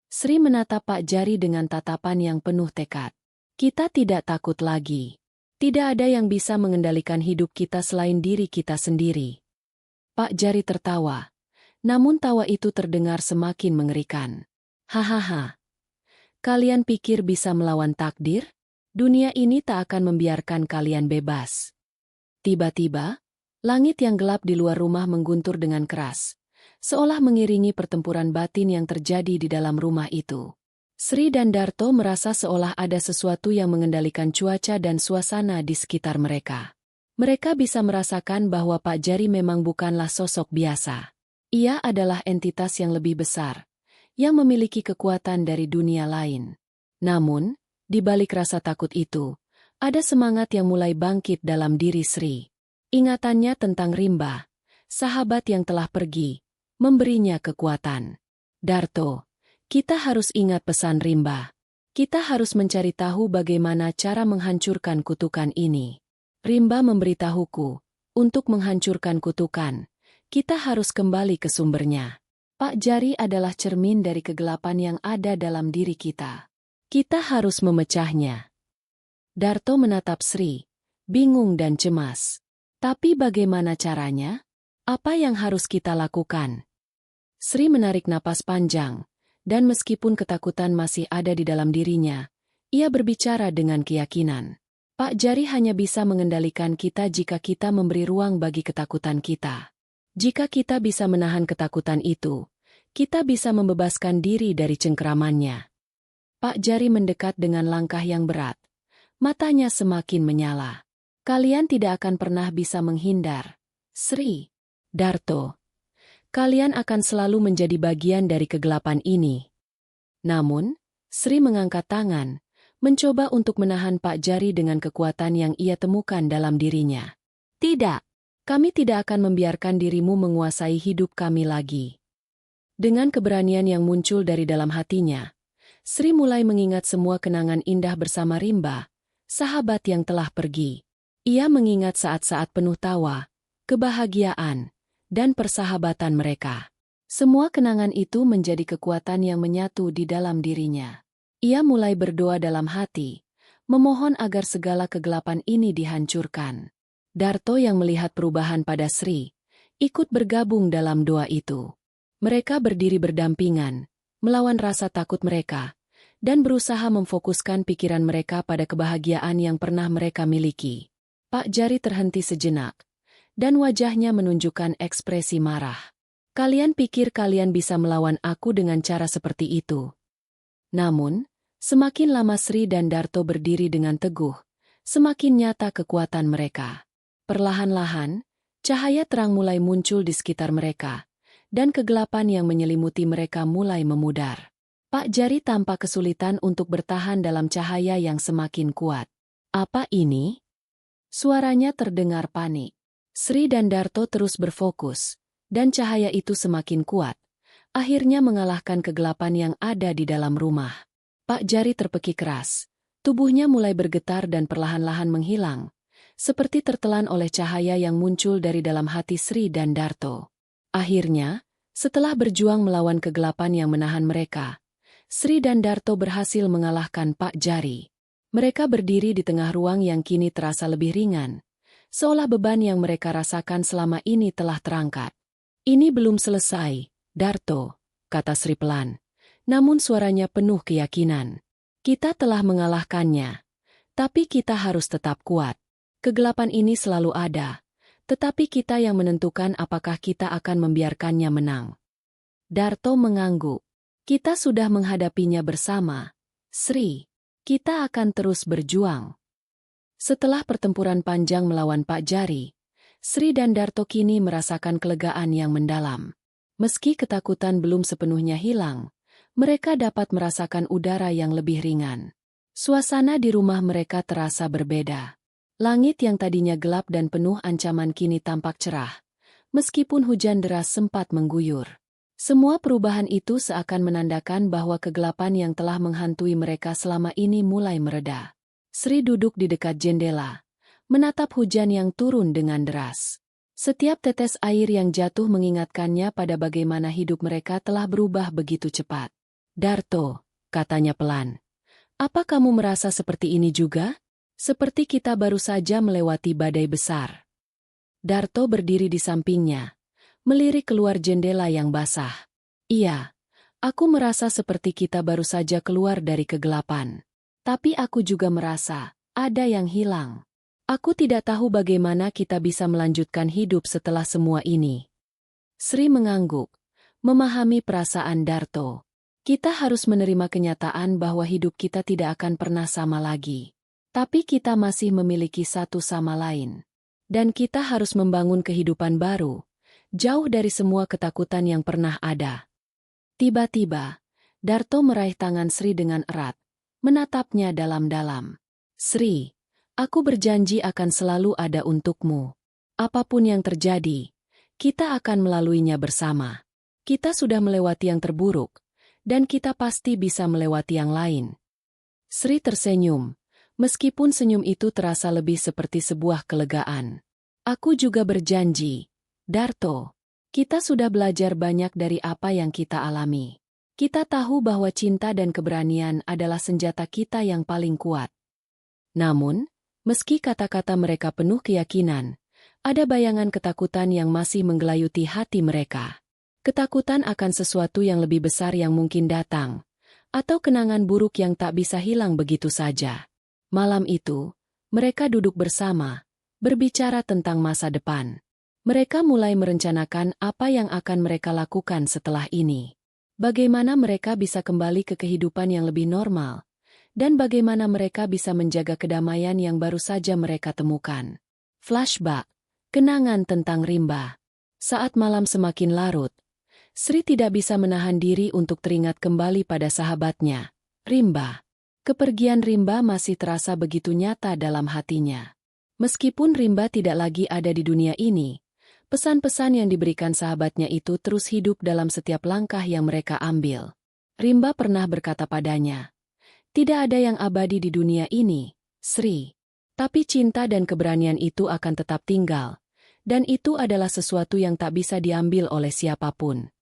Sri menatap Pak Jari dengan tatapan yang penuh tekad. Kita tidak takut lagi. Tidak ada yang bisa mengendalikan hidup kita selain diri kita sendiri. Pak Jari tertawa, namun tawa itu terdengar semakin mengerikan. Hahaha. Kalian pikir bisa melawan takdir? Dunia ini tak akan membiarkan kalian bebas. Tiba-tiba, langit yang gelap di luar rumah mengguntur dengan keras, seolah mengiringi pertempuran batin yang terjadi di dalam rumah itu. Sri dan Darto merasa seolah ada sesuatu yang mengendalikan cuaca dan suasana di sekitar mereka. Mereka bisa merasakan bahwa Pak Jari memang bukanlah sosok biasa. Ia adalah entitas yang lebih besar, yang memiliki kekuatan dari dunia lain. Namun, di balik rasa takut itu, ada semangat yang mulai bangkit dalam diri Sri. Ingatannya tentang Rimba, sahabat yang telah pergi, memberinya kekuatan. Darto, kita harus ingat pesan Rimba. Kita harus mencari tahu bagaimana cara menghancurkan kutukan ini. Rimba memberitahuku, untuk menghancurkan kutukan, kita harus kembali ke sumbernya. Pak Jari adalah cermin dari kegelapan yang ada dalam diri kita. Kita harus memecahnya. Darto menatap Sri, bingung dan cemas. Tapi bagaimana caranya? Apa yang harus kita lakukan? Sri menarik napas panjang, dan meskipun ketakutan masih ada di dalam dirinya, ia berbicara dengan keyakinan. Pak Jari hanya bisa mengendalikan kita jika kita memberi ruang bagi ketakutan kita. Jika kita bisa menahan ketakutan itu, kita bisa membebaskan diri dari cengkeramannya. Pak Jari mendekat dengan langkah yang berat. Matanya semakin menyala. Kalian tidak akan pernah bisa menghindar. Sri, Darto, kalian akan selalu menjadi bagian dari kegelapan ini. Namun, Sri mengangkat tangan, mencoba untuk menahan Pak Jari dengan kekuatan yang ia temukan dalam dirinya. Tidak, kami tidak akan membiarkan dirimu menguasai hidup kami lagi. Dengan keberanian yang muncul dari dalam hatinya, Sri mulai mengingat semua kenangan indah bersama Rimba, sahabat yang telah pergi. Ia mengingat saat-saat penuh tawa, kebahagiaan, dan persahabatan mereka. Semua kenangan itu menjadi kekuatan yang menyatu di dalam dirinya. Ia mulai berdoa dalam hati, memohon agar segala kegelapan ini dihancurkan. Darto yang melihat perubahan pada Sri, ikut bergabung dalam doa itu. Mereka berdiri berdampingan, melawan rasa takut mereka, dan berusaha memfokuskan pikiran mereka pada kebahagiaan yang pernah mereka miliki. Pak Jari terhenti sejenak, dan wajahnya menunjukkan ekspresi marah. Kalian pikir kalian bisa melawan aku dengan cara seperti itu? Namun, semakin lama Sri dan Darto berdiri dengan teguh, semakin nyata kekuatan mereka. Perlahan-lahan, cahaya terang mulai muncul di sekitar mereka, dan kegelapan yang menyelimuti mereka mulai memudar. Pak Jari tampak kesulitan untuk bertahan dalam cahaya yang semakin kuat. Apa ini? Suaranya terdengar panik. Sri dan Darto terus berfokus, dan cahaya itu semakin kuat, akhirnya mengalahkan kegelapan yang ada di dalam rumah. Pak Jari terpekik keras, tubuhnya mulai bergetar dan perlahan-lahan menghilang, seperti tertelan oleh cahaya yang muncul dari dalam hati Sri dan Darto. Akhirnya, setelah berjuang melawan kegelapan yang menahan mereka, Sri dan Darto berhasil mengalahkan Pak Jari. Mereka berdiri di tengah ruang yang kini terasa lebih ringan, seolah beban yang mereka rasakan selama ini telah terangkat. Ini belum selesai, Darto, kata Sri pelan, namun suaranya penuh keyakinan. Kita telah mengalahkannya, tapi kita harus tetap kuat. Kegelapan ini selalu ada, tetapi kita yang menentukan apakah kita akan membiarkannya menang. Darto mengangguk. Kita sudah menghadapinya bersama, Sri. Kita akan terus berjuang. Setelah pertempuran panjang melawan Pak Jari, Sri dan Darto kini merasakan kelegaan yang mendalam. Meski ketakutan belum sepenuhnya hilang, mereka dapat merasakan udara yang lebih ringan. Suasana di rumah mereka terasa berbeda. Langit yang tadinya gelap dan penuh ancaman kini tampak cerah, meskipun hujan deras sempat mengguyur. Semua perubahan itu seakan menandakan bahwa kegelapan yang telah menghantui mereka selama ini mulai mereda. Sri duduk di dekat jendela, menatap hujan yang turun dengan deras. Setiap tetes air yang jatuh mengingatkannya pada bagaimana hidup mereka telah berubah begitu cepat. Darto, katanya pelan, apa kamu merasa seperti ini juga? Seperti kita baru saja melewati badai besar. Darto berdiri di sampingnya, melirik keluar jendela yang basah. Iya, aku merasa seperti kita baru saja keluar dari kegelapan. Tapi aku juga merasa, ada yang hilang. Aku tidak tahu bagaimana kita bisa melanjutkan hidup setelah semua ini. Sri mengangguk, memahami perasaan Darto. Kita harus menerima kenyataan bahwa hidup kita tidak akan pernah sama lagi. Tapi kita masih memiliki satu sama lain. Dan kita harus membangun kehidupan baru, jauh dari semua ketakutan yang pernah ada. Tiba-tiba, Darto meraih tangan Sri dengan erat, menatapnya dalam-dalam. Sri, aku berjanji akan selalu ada untukmu. Apapun yang terjadi, kita akan melaluinya bersama. Kita sudah melewati yang terburuk, dan kita pasti bisa melewati yang lain. Sri tersenyum, meskipun senyum itu terasa lebih seperti sebuah kelegaan. Aku juga berjanji, Darto, kita sudah belajar banyak dari apa yang kita alami. Kita tahu bahwa cinta dan keberanian adalah senjata kita yang paling kuat. Namun, meski kata-kata mereka penuh keyakinan, ada bayangan ketakutan yang masih menggelayuti hati mereka. Ketakutan akan sesuatu yang lebih besar yang mungkin datang, atau kenangan buruk yang tak bisa hilang begitu saja. Malam itu, mereka duduk bersama, berbicara tentang masa depan. Mereka mulai merencanakan apa yang akan mereka lakukan setelah ini. Bagaimana mereka bisa kembali ke kehidupan yang lebih normal, dan bagaimana mereka bisa menjaga kedamaian yang baru saja mereka temukan. Flashback, kenangan tentang Rimba. Saat malam semakin larut, Sri tidak bisa menahan diri untuk teringat kembali pada sahabatnya, Rimba. Kepergian Rimba masih terasa begitu nyata dalam hatinya. Meskipun Rimba tidak lagi ada di dunia ini, pesan-pesan yang diberikan sahabatnya itu terus hidup dalam setiap langkah yang mereka ambil. Rimba pernah berkata padanya, "Tidak ada yang abadi di dunia ini, Sri. Tapi cinta dan keberanian itu akan tetap tinggal, dan itu adalah sesuatu yang tak bisa diambil oleh siapapun."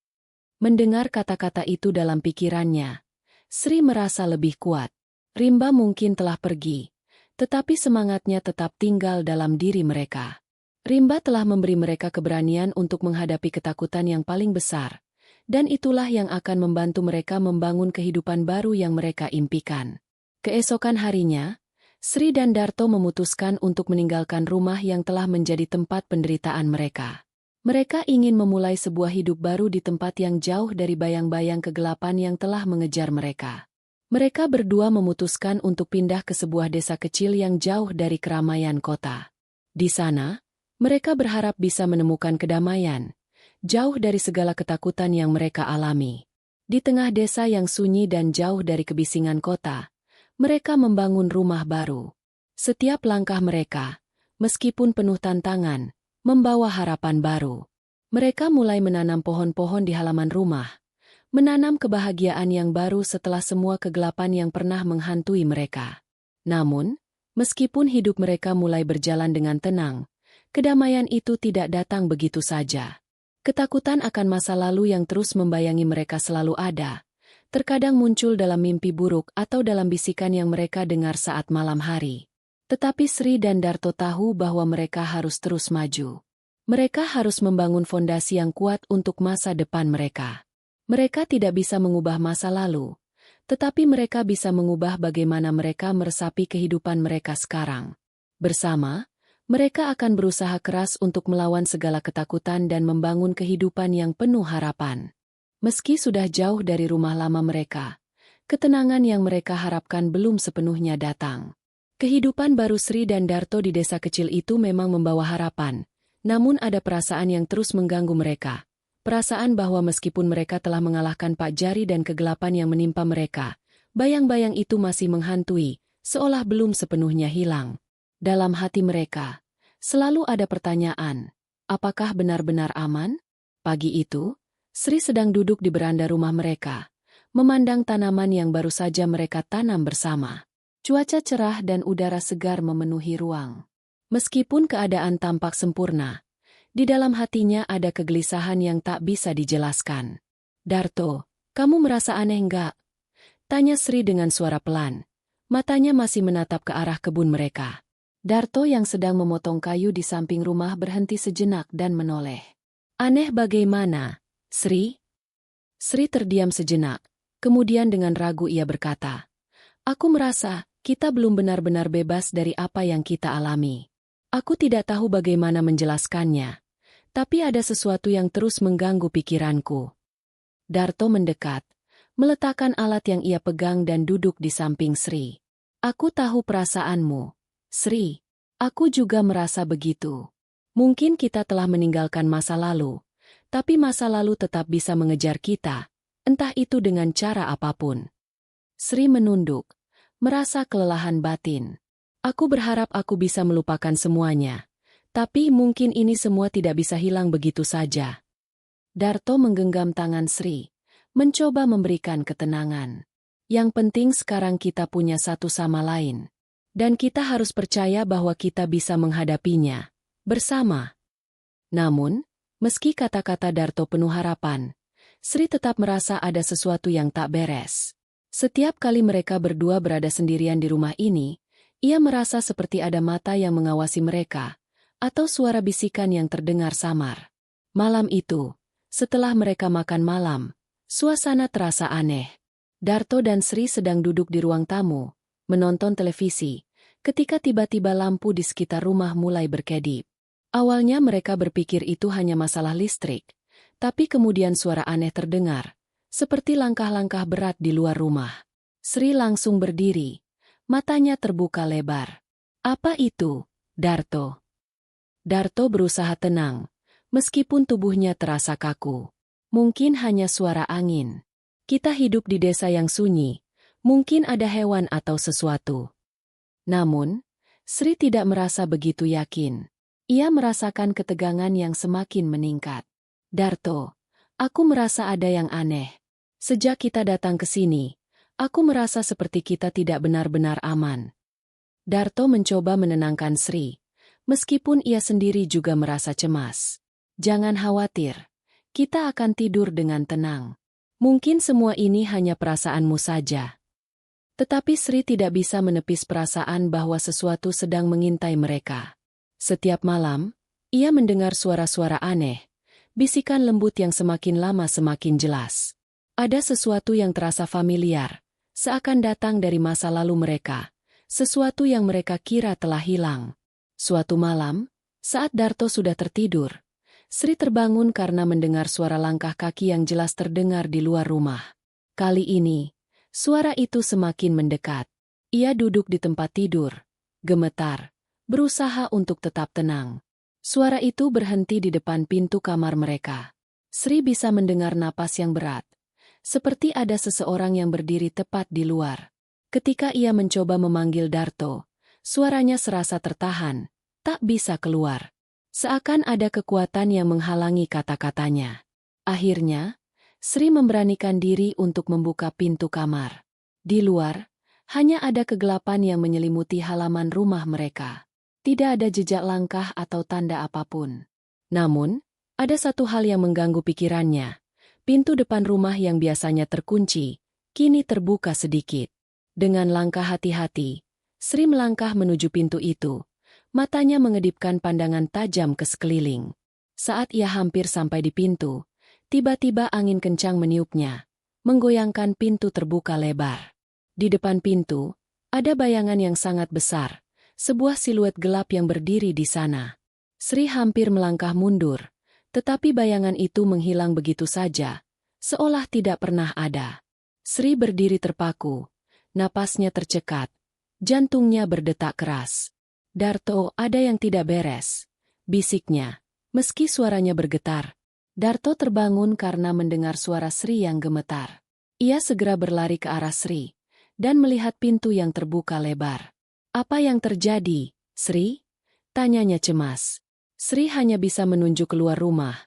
Mendengar kata-kata itu dalam pikirannya, Sri merasa lebih kuat. Rimba mungkin telah pergi, tetapi semangatnya tetap tinggal dalam diri mereka. Rimba telah memberi mereka keberanian untuk menghadapi ketakutan yang paling besar, dan itulah yang akan membantu mereka membangun kehidupan baru yang mereka impikan. Keesokan harinya, Sri dan Darto memutuskan untuk meninggalkan rumah yang telah menjadi tempat penderitaan mereka. Mereka ingin memulai sebuah hidup baru di tempat yang jauh dari bayang-bayang kegelapan yang telah mengejar mereka. Mereka berdua memutuskan untuk pindah ke sebuah desa kecil yang jauh dari keramaian kota. Di sana, mereka berharap bisa menemukan kedamaian, jauh dari segala ketakutan yang mereka alami. Di tengah desa yang sunyi dan jauh dari kebisingan kota, mereka membangun rumah baru. Setiap langkah mereka, meskipun penuh tantangan, membawa harapan baru. Mereka mulai menanam pohon-pohon di halaman rumah, menanam kebahagiaan yang baru setelah semua kegelapan yang pernah menghantui mereka. Namun, meskipun hidup mereka mulai berjalan dengan tenang, kedamaian itu tidak datang begitu saja. Ketakutan akan masa lalu yang terus membayangi mereka selalu ada, terkadang muncul dalam mimpi buruk atau dalam bisikan yang mereka dengar saat malam hari. Tetapi Sri dan Darto tahu bahwa mereka harus terus maju. Mereka harus membangun fondasi yang kuat untuk masa depan mereka. Mereka tidak bisa mengubah masa lalu, tetapi mereka bisa mengubah bagaimana mereka meresapi kehidupan mereka sekarang. Bersama, mereka akan berusaha keras untuk melawan segala ketakutan dan membangun kehidupan yang penuh harapan. Meski sudah jauh dari rumah lama mereka, ketenangan yang mereka harapkan belum sepenuhnya datang. Kehidupan baru Sri dan Darto di desa kecil itu memang membawa harapan, namun ada perasaan yang terus mengganggu mereka. Perasaan bahwa meskipun mereka telah mengalahkan Pak Jari dan kegelapan yang menimpa mereka, bayang-bayang itu masih menghantui, seolah belum sepenuhnya hilang. Dalam hati mereka, selalu ada pertanyaan, apakah benar-benar aman? Pagi itu, Sri sedang duduk di beranda rumah mereka, memandang tanaman yang baru saja mereka tanam bersama. Cuaca cerah dan udara segar memenuhi ruang. Meskipun keadaan tampak sempurna, di dalam hatinya ada kegelisahan yang tak bisa dijelaskan. "Darto, kamu merasa aneh enggak?" tanya Sri dengan suara pelan. Matanya masih menatap ke arah kebun mereka. Darto yang sedang memotong kayu di samping rumah berhenti sejenak dan menoleh. "Aneh bagaimana, Sri?" Sri terdiam sejenak, kemudian dengan ragu ia berkata, "Aku merasa kita belum benar-benar bebas dari apa yang kita alami. Aku tidak tahu bagaimana menjelaskannya, tapi ada sesuatu yang terus mengganggu pikiranku." Darto mendekat, meletakkan alat yang ia pegang dan duduk di samping Sri. "Aku tahu perasaanmu, Sri. Aku juga merasa begitu. Mungkin kita telah meninggalkan masa lalu, tapi masa lalu tetap bisa mengejar kita, entah itu dengan cara apapun." Sri menunduk, merasa kelelahan batin. "Aku berharap aku bisa melupakan semuanya, tapi mungkin ini semua tidak bisa hilang begitu saja." Darto menggenggam tangan Sri, mencoba memberikan ketenangan. "Yang penting sekarang kita punya satu sama lain, dan kita harus percaya bahwa kita bisa menghadapinya bersama." Namun, meski kata-kata Darto penuh harapan, Sri tetap merasa ada sesuatu yang tak beres. Setiap kali mereka berdua berada sendirian di rumah ini, ia merasa seperti ada mata yang mengawasi mereka, atau suara bisikan yang terdengar samar. Malam itu, setelah mereka makan malam, suasana terasa aneh. Darto dan Sri sedang duduk di ruang tamu, menonton televisi, ketika tiba-tiba lampu di sekitar rumah mulai berkedip. Awalnya mereka berpikir itu hanya masalah listrik, tapi kemudian suara aneh terdengar, seperti langkah-langkah berat di luar rumah. Sri langsung berdiri, matanya terbuka lebar. "Apa itu, Darto?" Darto berusaha tenang, meskipun tubuhnya terasa kaku. "Mungkin hanya suara angin. Kita hidup di desa yang sunyi, Mungkin ada hewan atau sesuatu. Namun, Sri tidak merasa begitu yakin. Ia merasakan ketegangan yang semakin meningkat. Darto, aku merasa ada yang aneh. Sejak kita datang ke sini, aku merasa seperti kita tidak benar-benar aman. Darto mencoba menenangkan Sri, meskipun ia sendiri juga merasa cemas. Jangan khawatir, kita akan tidur dengan tenang. Mungkin semua ini hanya perasaanmu saja. Tetapi Sri tidak bisa menepis perasaan bahwa sesuatu sedang mengintai mereka. Setiap malam, ia mendengar suara-suara aneh, bisikan lembut yang semakin lama semakin jelas. Ada sesuatu yang terasa familiar, seakan datang dari masa lalu mereka, sesuatu yang mereka kira telah hilang. Suatu malam, saat Darto sudah tertidur, Sri terbangun karena mendengar suara langkah kaki yang jelas terdengar di luar rumah. Kali ini, suara itu semakin mendekat. Ia duduk di tempat tidur, gemetar, berusaha untuk tetap tenang. Suara itu berhenti di depan pintu kamar mereka. Sri bisa mendengar napas yang berat, seperti ada seseorang yang berdiri tepat di luar. Ketika ia mencoba memanggil Darto, suaranya serasa tertahan, tak bisa keluar. Seakan ada kekuatan yang menghalangi kata-katanya. Akhirnya, Sri memberanikan diri untuk membuka pintu kamar. Di luar, hanya ada kegelapan yang menyelimuti halaman rumah mereka. Tidak ada jejak langkah atau tanda apapun. Namun, ada satu hal yang mengganggu pikirannya. Pintu depan rumah yang biasanya terkunci, kini terbuka sedikit. Dengan langkah hati-hati, Sri melangkah menuju pintu itu. Matanya mengedipkan pandangan tajam ke sekeliling. Saat ia hampir sampai di pintu, tiba-tiba angin kencang meniupnya, menggoyangkan pintu terbuka lebar. Di depan pintu, ada bayangan yang sangat besar, sebuah siluet gelap yang berdiri di sana. Sri hampir melangkah mundur, tetapi bayangan itu menghilang begitu saja, seolah tidak pernah ada. Sri berdiri terpaku, napasnya tercekat, jantungnya berdetak keras. Darto, ada yang tidak beres, bisiknya, meski suaranya bergetar. Darto terbangun karena mendengar suara Sri yang gemetar. Ia segera berlari ke arah Sri, dan melihat pintu yang terbuka lebar. Apa yang terjadi, Sri? Tanyanya cemas. Sri hanya bisa menunjuk keluar rumah.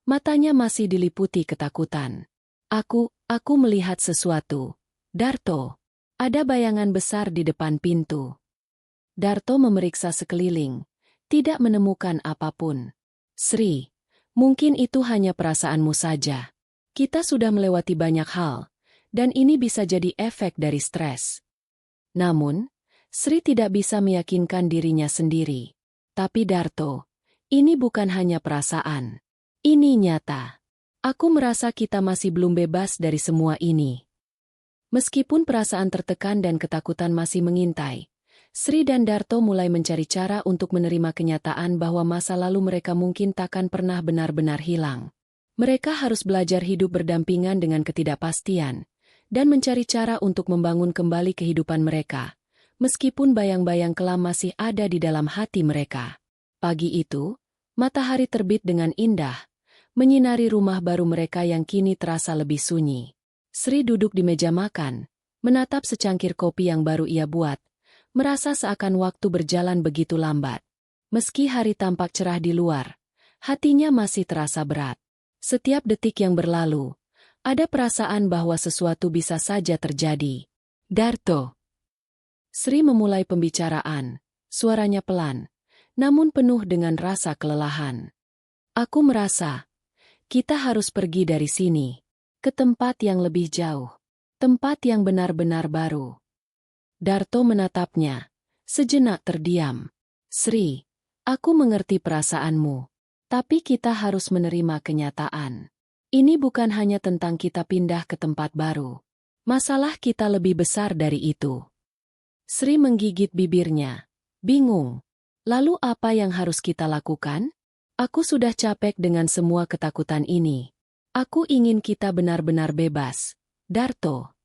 Matanya masih diliputi ketakutan. Aku melihat sesuatu. Darto, ada bayangan besar di depan pintu. Darto memeriksa sekeliling, tidak menemukan apapun. Sri, mungkin itu hanya perasaanmu saja. Kita sudah melewati banyak hal, dan ini bisa jadi efek dari stres. Namun, Sri tidak bisa meyakinkan dirinya sendiri. Tapi Darto, ini bukan hanya perasaan. Ini nyata. Aku merasa kita masih belum bebas dari semua ini. Meskipun perasaan tertekan dan ketakutan masih mengintai, Sri dan Darto mulai mencari cara untuk menerima kenyataan bahwa masa lalu mereka mungkin takkan pernah benar-benar hilang. Mereka harus belajar hidup berdampingan dengan ketidakpastian, dan mencari cara untuk membangun kembali kehidupan mereka, meskipun bayang-bayang kelam masih ada di dalam hati mereka. Pagi itu, matahari terbit dengan indah, menyinari rumah baru mereka yang kini terasa lebih sunyi. Sri duduk di meja makan, menatap secangkir kopi yang baru ia buat, merasa seakan waktu berjalan begitu lambat. Meski hari tampak cerah di luar, hatinya masih terasa berat. Setiap detik yang berlalu, ada perasaan bahwa sesuatu bisa saja terjadi. Darto. Sri memulai pembicaraan, suaranya pelan, namun penuh dengan rasa kelelahan. Aku merasa, kita harus pergi dari sini, ke tempat yang lebih jauh, tempat yang benar-benar baru. Darto menatapnya, sejenak terdiam. Sri, aku mengerti perasaanmu, tapi kita harus menerima kenyataan. Ini bukan hanya tentang kita pindah ke tempat baru. Masalah kita lebih besar dari itu. Sri menggigit bibirnya, bingung. Lalu apa yang harus kita lakukan? Aku sudah capek dengan semua ketakutan ini. Aku ingin kita benar-benar bebas. Darto.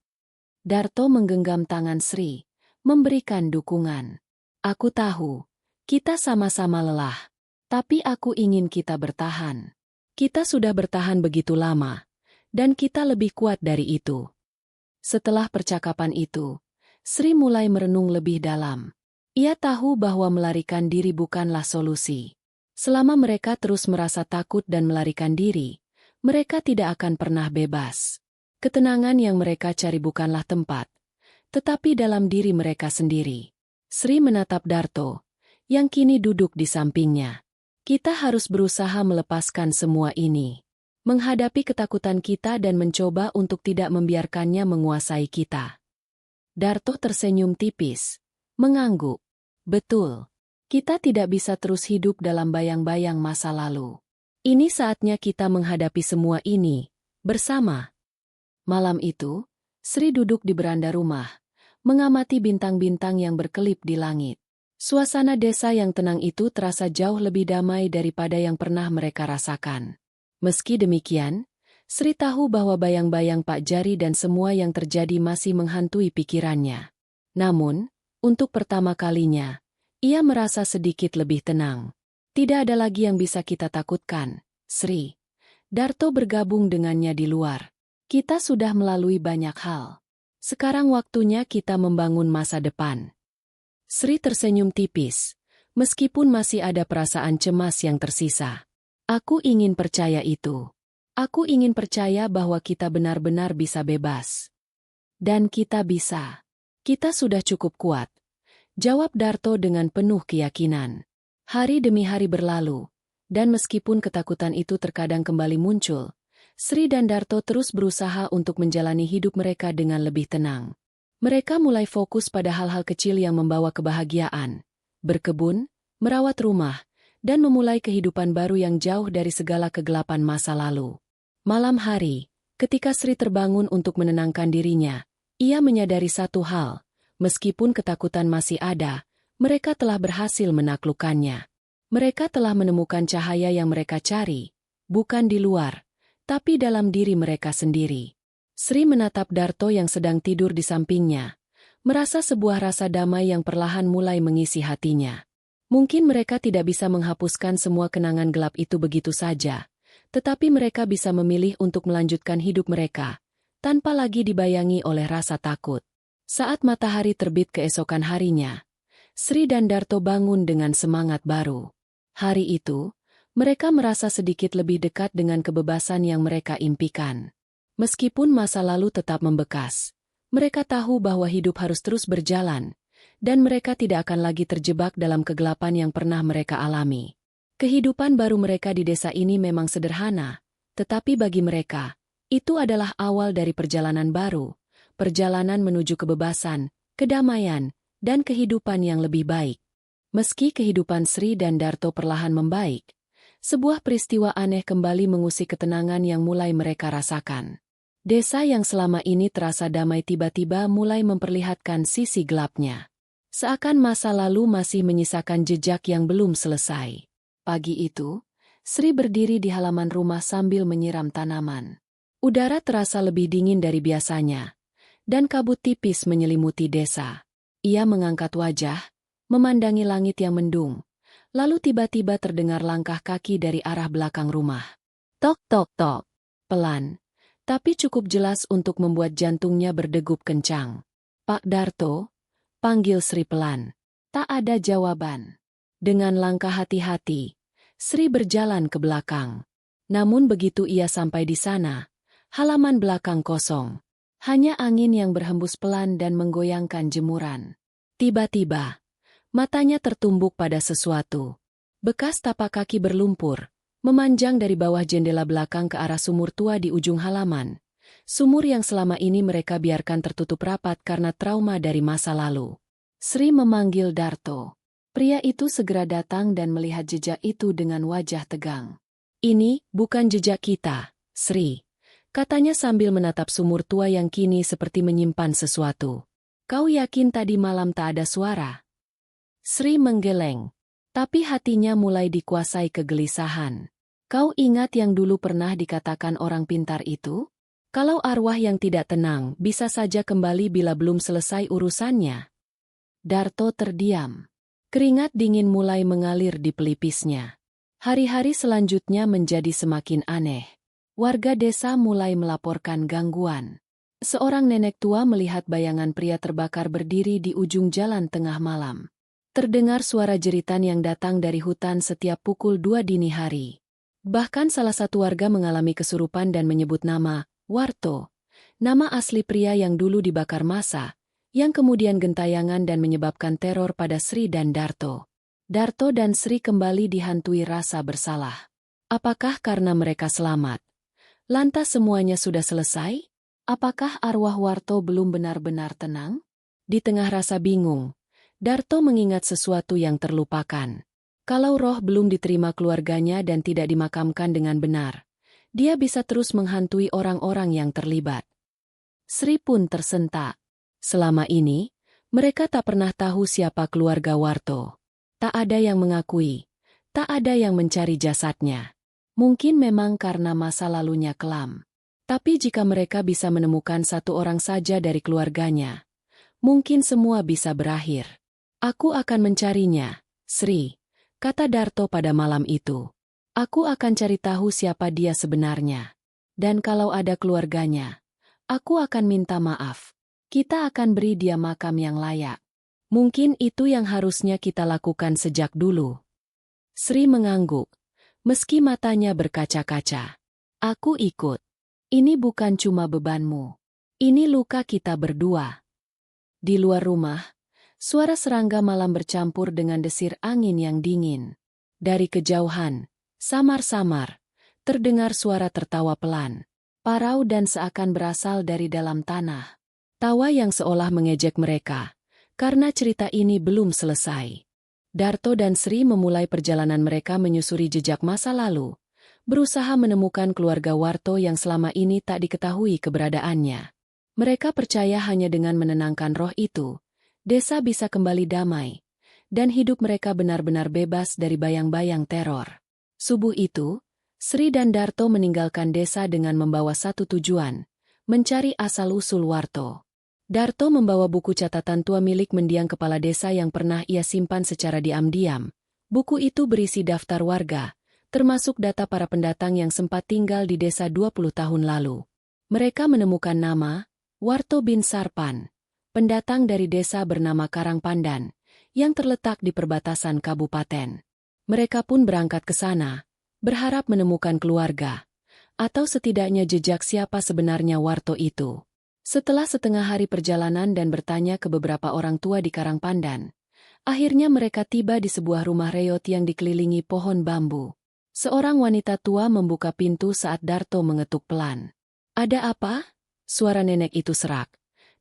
Darto menggenggam tangan Sri, memberikan dukungan. Aku tahu, kita sama-sama lelah. Tapi aku ingin kita bertahan. Kita sudah bertahan begitu lama, dan kita lebih kuat dari itu. Setelah percakapan itu, Sri mulai merenung lebih dalam. Ia tahu bahwa melarikan diri bukanlah solusi. Selama mereka terus merasa takut dan melarikan diri, mereka tidak akan pernah bebas. Ketenangan yang mereka cari bukanlah tempat, tetapi dalam diri mereka sendiri. Sri menatap Darto, yang kini duduk di sampingnya. Kita harus berusaha melepaskan semua ini. Menghadapi ketakutan kita dan mencoba untuk tidak membiarkannya menguasai kita. Darto tersenyum tipis, mengangguk. Betul. Kita tidak bisa terus hidup dalam bayang-bayang masa lalu. Ini saatnya kita menghadapi semua ini, bersama. Malam itu, Sri duduk di beranda rumah, mengamati bintang-bintang yang berkelip di langit. Suasana desa yang tenang itu terasa jauh lebih damai daripada yang pernah mereka rasakan. Meski demikian, Sri tahu bahwa bayang-bayang Pak Jari dan semua yang terjadi masih menghantui pikirannya. Namun, untuk pertama kalinya, ia merasa sedikit lebih tenang. Tidak ada lagi yang bisa kita takutkan, Sri. Darto bergabung dengannya di luar. Kita sudah melalui banyak hal. Sekarang waktunya kita membangun masa depan. Sri tersenyum tipis, meskipun masih ada perasaan cemas yang tersisa. Aku ingin percaya itu. Aku ingin percaya bahwa kita benar-benar bisa bebas. Dan kita bisa. Kita sudah cukup kuat. Jawab Darto dengan penuh keyakinan. Hari demi hari berlalu, dan meskipun ketakutan itu terkadang kembali muncul, Sri dan Darto terus berusaha untuk menjalani hidup mereka dengan lebih tenang. Mereka mulai fokus pada hal-hal kecil yang membawa kebahagiaan, berkebun, merawat rumah, dan memulai kehidupan baru yang jauh dari segala kegelapan masa lalu. Malam hari, ketika Sri terbangun untuk menenangkan dirinya, ia menyadari satu hal. Meskipun ketakutan masih ada, mereka telah berhasil menaklukkannya. Mereka telah menemukan cahaya yang mereka cari, bukan di luar, tapi dalam diri mereka sendiri. Sri menatap Darto yang sedang tidur di sampingnya, merasa sebuah rasa damai yang perlahan mulai mengisi hatinya. Mungkin mereka tidak bisa menghapuskan semua kenangan gelap itu begitu saja, tetapi mereka bisa memilih untuk melanjutkan hidup mereka, tanpa lagi dibayangi oleh rasa takut. Saat matahari terbit keesokan harinya, Sri dan Darto bangun dengan semangat baru. Hari itu, mereka merasa sedikit lebih dekat dengan kebebasan yang mereka impikan. Meskipun masa lalu tetap membekas, mereka tahu bahwa hidup harus terus berjalan, dan mereka tidak akan lagi terjebak dalam kegelapan yang pernah mereka alami. Kehidupan baru mereka di desa ini memang sederhana, tetapi bagi mereka, itu adalah awal dari perjalanan baru. Perjalanan menuju kebebasan, kedamaian, dan kehidupan yang lebih baik. Meski kehidupan Sri dan Darto perlahan membaik, sebuah peristiwa aneh kembali mengusik ketenangan yang mulai mereka rasakan. Desa yang selama ini terasa damai tiba-tiba mulai memperlihatkan sisi gelapnya. Seakan masa lalu masih menyisakan jejak yang belum selesai. Pagi itu, Sri berdiri di halaman rumah sambil menyiram tanaman. Udara terasa lebih dingin dari biasanya, dan kabut tipis menyelimuti desa. Ia mengangkat wajah, memandangi langit yang mendung, lalu tiba-tiba terdengar langkah kaki dari arah belakang rumah. Tok tok tok, pelan, tapi cukup jelas untuk membuat jantungnya berdegup kencang. Pak Darto, panggil Sri pelan. Tak ada jawaban. Dengan langkah hati-hati, Sri berjalan ke belakang. Namun begitu ia sampai di sana, halaman belakang kosong. Hanya angin yang berhembus pelan dan menggoyangkan jemuran. Tiba-tiba, matanya tertumbuk pada sesuatu. Bekas tapak kaki berlumpur, memanjang dari bawah jendela belakang ke arah sumur tua di ujung halaman. Sumur yang selama ini mereka biarkan tertutup rapat karena trauma dari masa lalu. Sri memanggil Darto. Pria itu segera datang dan melihat jejak itu dengan wajah tegang. Ini bukan jejak kita, Sri. Katanya sambil menatap sumur tua yang kini seperti menyimpan sesuatu. Kau yakin tadi malam tak ada suara? Sri menggeleng, tapi hatinya mulai dikuasai kegelisahan. Kau ingat yang dulu pernah dikatakan orang pintar itu? Kalau arwah yang tidak tenang bisa saja kembali bila belum selesai urusannya. Darto terdiam. Keringat dingin mulai mengalir di pelipisnya. Hari-hari selanjutnya menjadi semakin aneh. Warga desa mulai melaporkan gangguan. Seorang nenek tua melihat bayangan pria terbakar berdiri di ujung jalan tengah malam. Terdengar suara jeritan yang datang dari hutan setiap pukul 2 dini hari. Bahkan salah satu warga mengalami kesurupan dan menyebut nama Warto, nama asli pria yang dulu dibakar massa, yang kemudian gentayangan dan menyebabkan teror pada Sri dan Darto. Darto dan Sri kembali dihantui rasa bersalah. Apakah karena mereka selamat? Lantas semuanya sudah selesai? Apakah arwah Warto belum benar-benar tenang? Di tengah rasa bingung, Darto mengingat sesuatu yang terlupakan. Kalau roh belum diterima keluarganya dan tidak dimakamkan dengan benar, dia bisa terus menghantui orang-orang yang terlibat. Sri pun tersentak. Selama ini, mereka tak pernah tahu siapa keluarga Warto. Tak ada yang mengakui, tak ada yang mencari jasadnya. Mungkin memang karena masa lalunya kelam. Tapi jika mereka bisa menemukan satu orang saja dari keluarganya, mungkin semua bisa berakhir. Aku akan mencarinya, Sri, kata Darto pada malam itu. Aku akan cari tahu siapa dia sebenarnya. Dan kalau ada keluarganya, aku akan minta maaf. Kita akan beri dia makam yang layak. Mungkin itu yang harusnya kita lakukan sejak dulu. Sri mengangguk, meski matanya berkaca-kaca. Aku ikut. Ini bukan cuma bebanmu. Ini luka kita berdua. Di luar rumah, suara serangga malam bercampur dengan desir angin yang dingin. Dari kejauhan, samar-samar, terdengar suara tertawa pelan, parau dan seakan berasal dari dalam tanah. Tawa yang seolah mengejek mereka, karena cerita ini belum selesai. Darto dan Sri memulai perjalanan mereka menyusuri jejak masa lalu, berusaha menemukan keluarga Warto yang selama ini tak diketahui keberadaannya. Mereka percaya hanya dengan menenangkan roh itu, desa bisa kembali damai, dan hidup mereka benar-benar bebas dari bayang-bayang teror. Subuh itu, Sri dan Darto meninggalkan desa dengan membawa satu tujuan, mencari asal-usul Warto. Darto membawa buku catatan tua milik mendiang kepala desa yang pernah ia simpan secara diam-diam. Buku itu berisi daftar warga, termasuk data para pendatang yang sempat tinggal di desa 20 tahun lalu. Mereka menemukan nama Warto bin Sarpan, pendatang dari desa bernama Karangpandan, yang terletak di perbatasan kabupaten. Mereka pun berangkat ke sana, berharap menemukan keluarga, atau setidaknya jejak siapa sebenarnya Warto itu. Setelah setengah hari perjalanan dan bertanya ke beberapa orang tua di Karangpandan, akhirnya mereka tiba di sebuah rumah reot yang dikelilingi pohon bambu. Seorang wanita tua membuka pintu saat Darto mengetuk pelan. Ada apa? Suara nenek itu serak.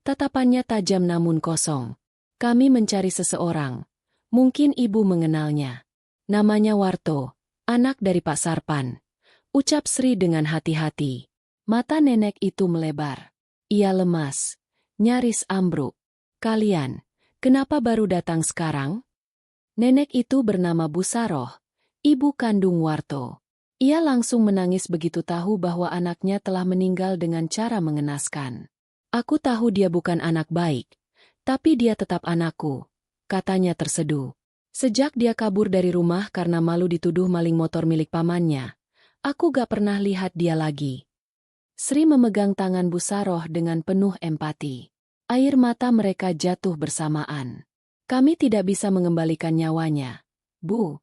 Tatapannya tajam namun kosong. Kami mencari seseorang. Mungkin ibu mengenalnya. Namanya Warto, anak dari Pak Sarpan. Ucap Sri dengan hati-hati. Mata nenek itu melebar. Ia lemas, nyaris ambruk. Kalian, kenapa baru datang sekarang? Nenek itu bernama Busaroh, ibu kandung Warto. Ia langsung menangis begitu tahu bahwa anaknya telah meninggal dengan cara mengenaskan. Aku tahu dia bukan anak baik, tapi dia tetap anakku, katanya terseduh. Sejak dia kabur dari rumah karena malu dituduh maling motor milik pamannya, aku gak pernah lihat dia lagi. Sri memegang tangan Busaroh dengan penuh empati. Air mata mereka jatuh bersamaan. Kami tidak bisa mengembalikan nyawanya, Bu.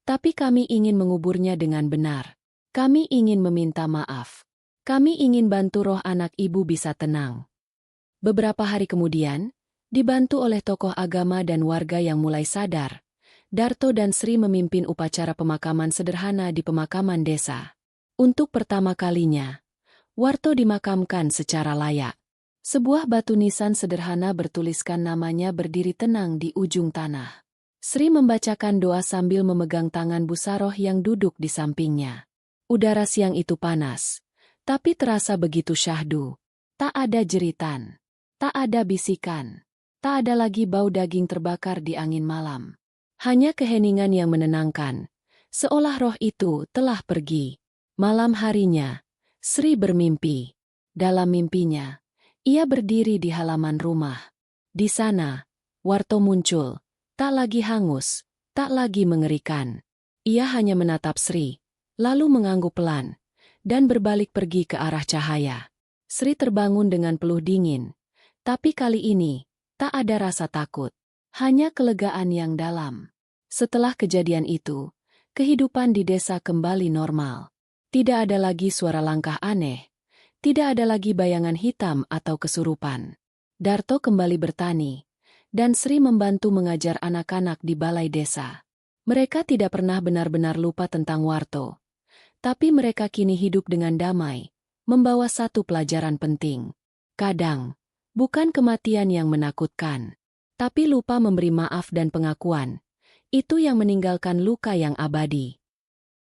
Tapi kami ingin menguburnya dengan benar. Kami ingin meminta maaf. Kami ingin bantu roh anak ibu bisa tenang. Beberapa hari kemudian, dibantu oleh tokoh agama dan warga yang mulai sadar, Darto dan Sri memimpin upacara pemakaman sederhana di pemakaman desa. Untuk pertama kalinya, Warto dimakamkan secara layak. Sebuah batu nisan sederhana bertuliskan namanya berdiri tenang di ujung tanah. Sri membacakan doa sambil memegang tangan Busaroh yang duduk di sampingnya. Udara siang itu panas, tapi terasa begitu syahdu. Tak ada jeritan, tak ada bisikan, tak ada lagi bau daging terbakar di angin malam. Hanya keheningan yang menenangkan, seolah roh itu telah pergi. Malam harinya, Sri bermimpi. Dalam mimpinya, ia berdiri di halaman rumah. Di sana, Warto muncul. Tak lagi hangus, tak lagi mengerikan. Ia hanya menatap Sri, lalu mengangguk pelan, dan berbalik pergi ke arah cahaya. Sri terbangun dengan peluh dingin. Tapi kali ini, tak ada rasa takut. Hanya kelegaan yang dalam. Setelah kejadian itu, kehidupan di desa kembali normal. Tidak ada lagi suara langkah aneh. Tidak ada lagi bayangan hitam atau kesurupan. Darto kembali bertani, dan Sri membantu mengajar anak-anak di balai desa. Mereka tidak pernah benar-benar lupa tentang Warto. Tapi mereka kini hidup dengan damai, membawa satu pelajaran penting. Kadang, bukan kematian yang menakutkan, tapi lupa memberi maaf dan pengakuan. Itu yang meninggalkan luka yang abadi.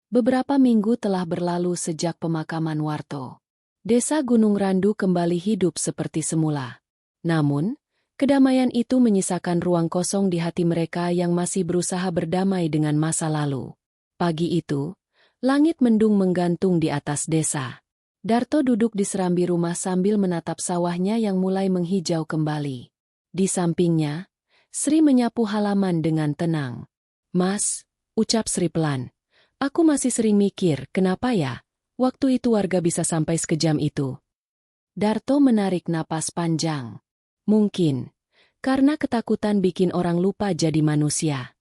Beberapa minggu telah berlalu sejak pemakaman Warto. Desa Gunung Randu kembali hidup seperti semula. Namun, kedamaian itu menyisakan ruang kosong di hati mereka yang masih berusaha berdamai dengan masa lalu. Pagi itu, langit mendung menggantung di atas desa. Darto duduk di serambi rumah sambil menatap sawahnya yang mulai menghijau kembali. Di sampingnya, Sri menyapu halaman dengan tenang. "Mas," ucap Sri pelan, "aku masih sering mikir, kenapa ya, waktu itu warga bisa sampai sekejam itu?" Darto menarik napas panjang. "Mungkin, karena ketakutan bikin orang lupa jadi manusia."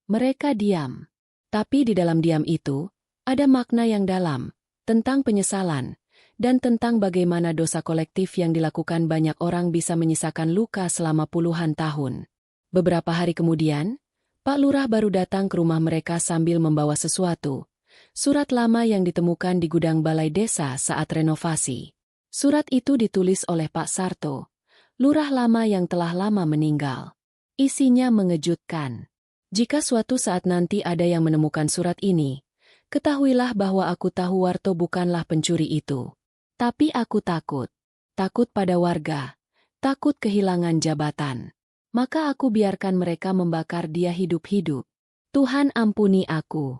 Mereka diam. Tapi di dalam diam itu, ada makna yang dalam, tentang penyesalan, dan tentang bagaimana dosa kolektif yang dilakukan banyak orang bisa menyisakan luka selama puluhan tahun. Beberapa hari kemudian, Pak Lurah baru datang ke rumah mereka sambil membawa sesuatu. Surat lama yang ditemukan di gudang balai desa saat renovasi. Surat itu ditulis oleh Pak Sarto, lurah lama yang telah lama meninggal. Isinya mengejutkan. "Jika suatu saat nanti ada yang menemukan surat ini, ketahuilah bahwa aku tahu Warto bukanlah pencuri itu. Tapi aku takut. Takut pada warga. Takut kehilangan jabatan. Maka aku biarkan mereka membakar dia hidup-hidup. Tuhan ampuni aku."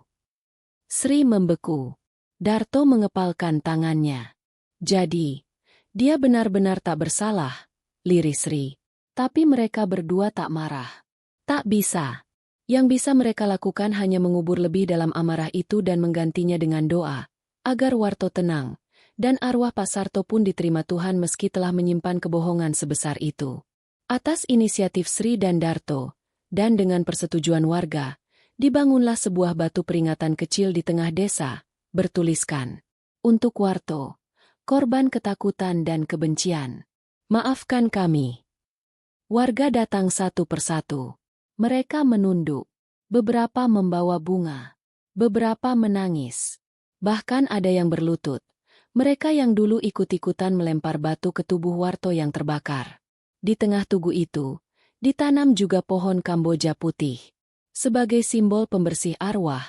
Sri membeku. Darto mengepalkan tangannya. "Jadi, dia benar-benar tak bersalah," liris Sri. Tapi mereka berdua tak marah. Tak bisa. Yang bisa mereka lakukan hanya mengubur lebih dalam amarah itu dan menggantinya dengan doa, agar Warto tenang, dan arwah Pak Sarto pun diterima Tuhan meski telah menyimpan kebohongan sebesar itu. Atas inisiatif Sri dan Darto, dan dengan persetujuan warga, dibangunlah sebuah batu peringatan kecil di tengah desa, bertuliskan, "Untuk Warto, korban ketakutan dan kebencian. Maafkan kami." Warga datang satu persatu. Mereka menunduk. Beberapa membawa bunga. Beberapa menangis. Bahkan ada yang berlutut. Mereka yang dulu ikut-ikutan melempar batu ke tubuh Warto yang terbakar. Di tengah tugu itu, ditanam juga pohon Kamboja putih. Sebagai simbol pembersih arwah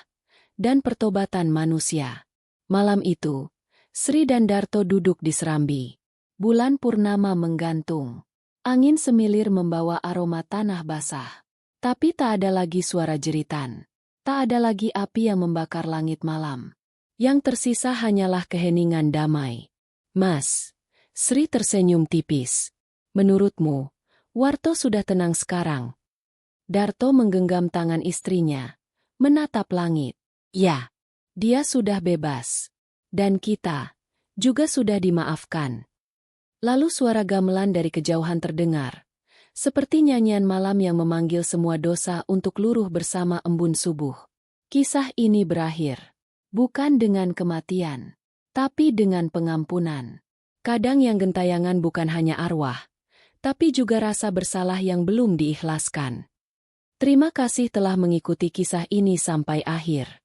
dan pertobatan manusia. Malam itu, Sri dan Darto duduk di serambi. Bulan purnama menggantung. Angin semilir membawa aroma tanah basah. Tapi tak ada lagi suara jeritan. Tak ada lagi api yang membakar langit malam. Yang tersisa hanyalah keheningan damai. "Mas," Sri tersenyum tipis. "Menurutmu, Warto sudah tenang sekarang?" Darto menggenggam tangan istrinya, menatap langit. "Ya, dia sudah bebas. Dan kita juga sudah dimaafkan." Lalu suara gamelan dari kejauhan terdengar, seperti nyanyian malam yang memanggil semua dosa untuk luruh bersama embun subuh. Kisah ini berakhir, bukan dengan kematian, tapi dengan pengampunan. Kadang yang gentayangan bukan hanya arwah, tapi juga rasa bersalah yang belum diikhlaskan. Terima kasih telah mengikuti kisah ini sampai akhir.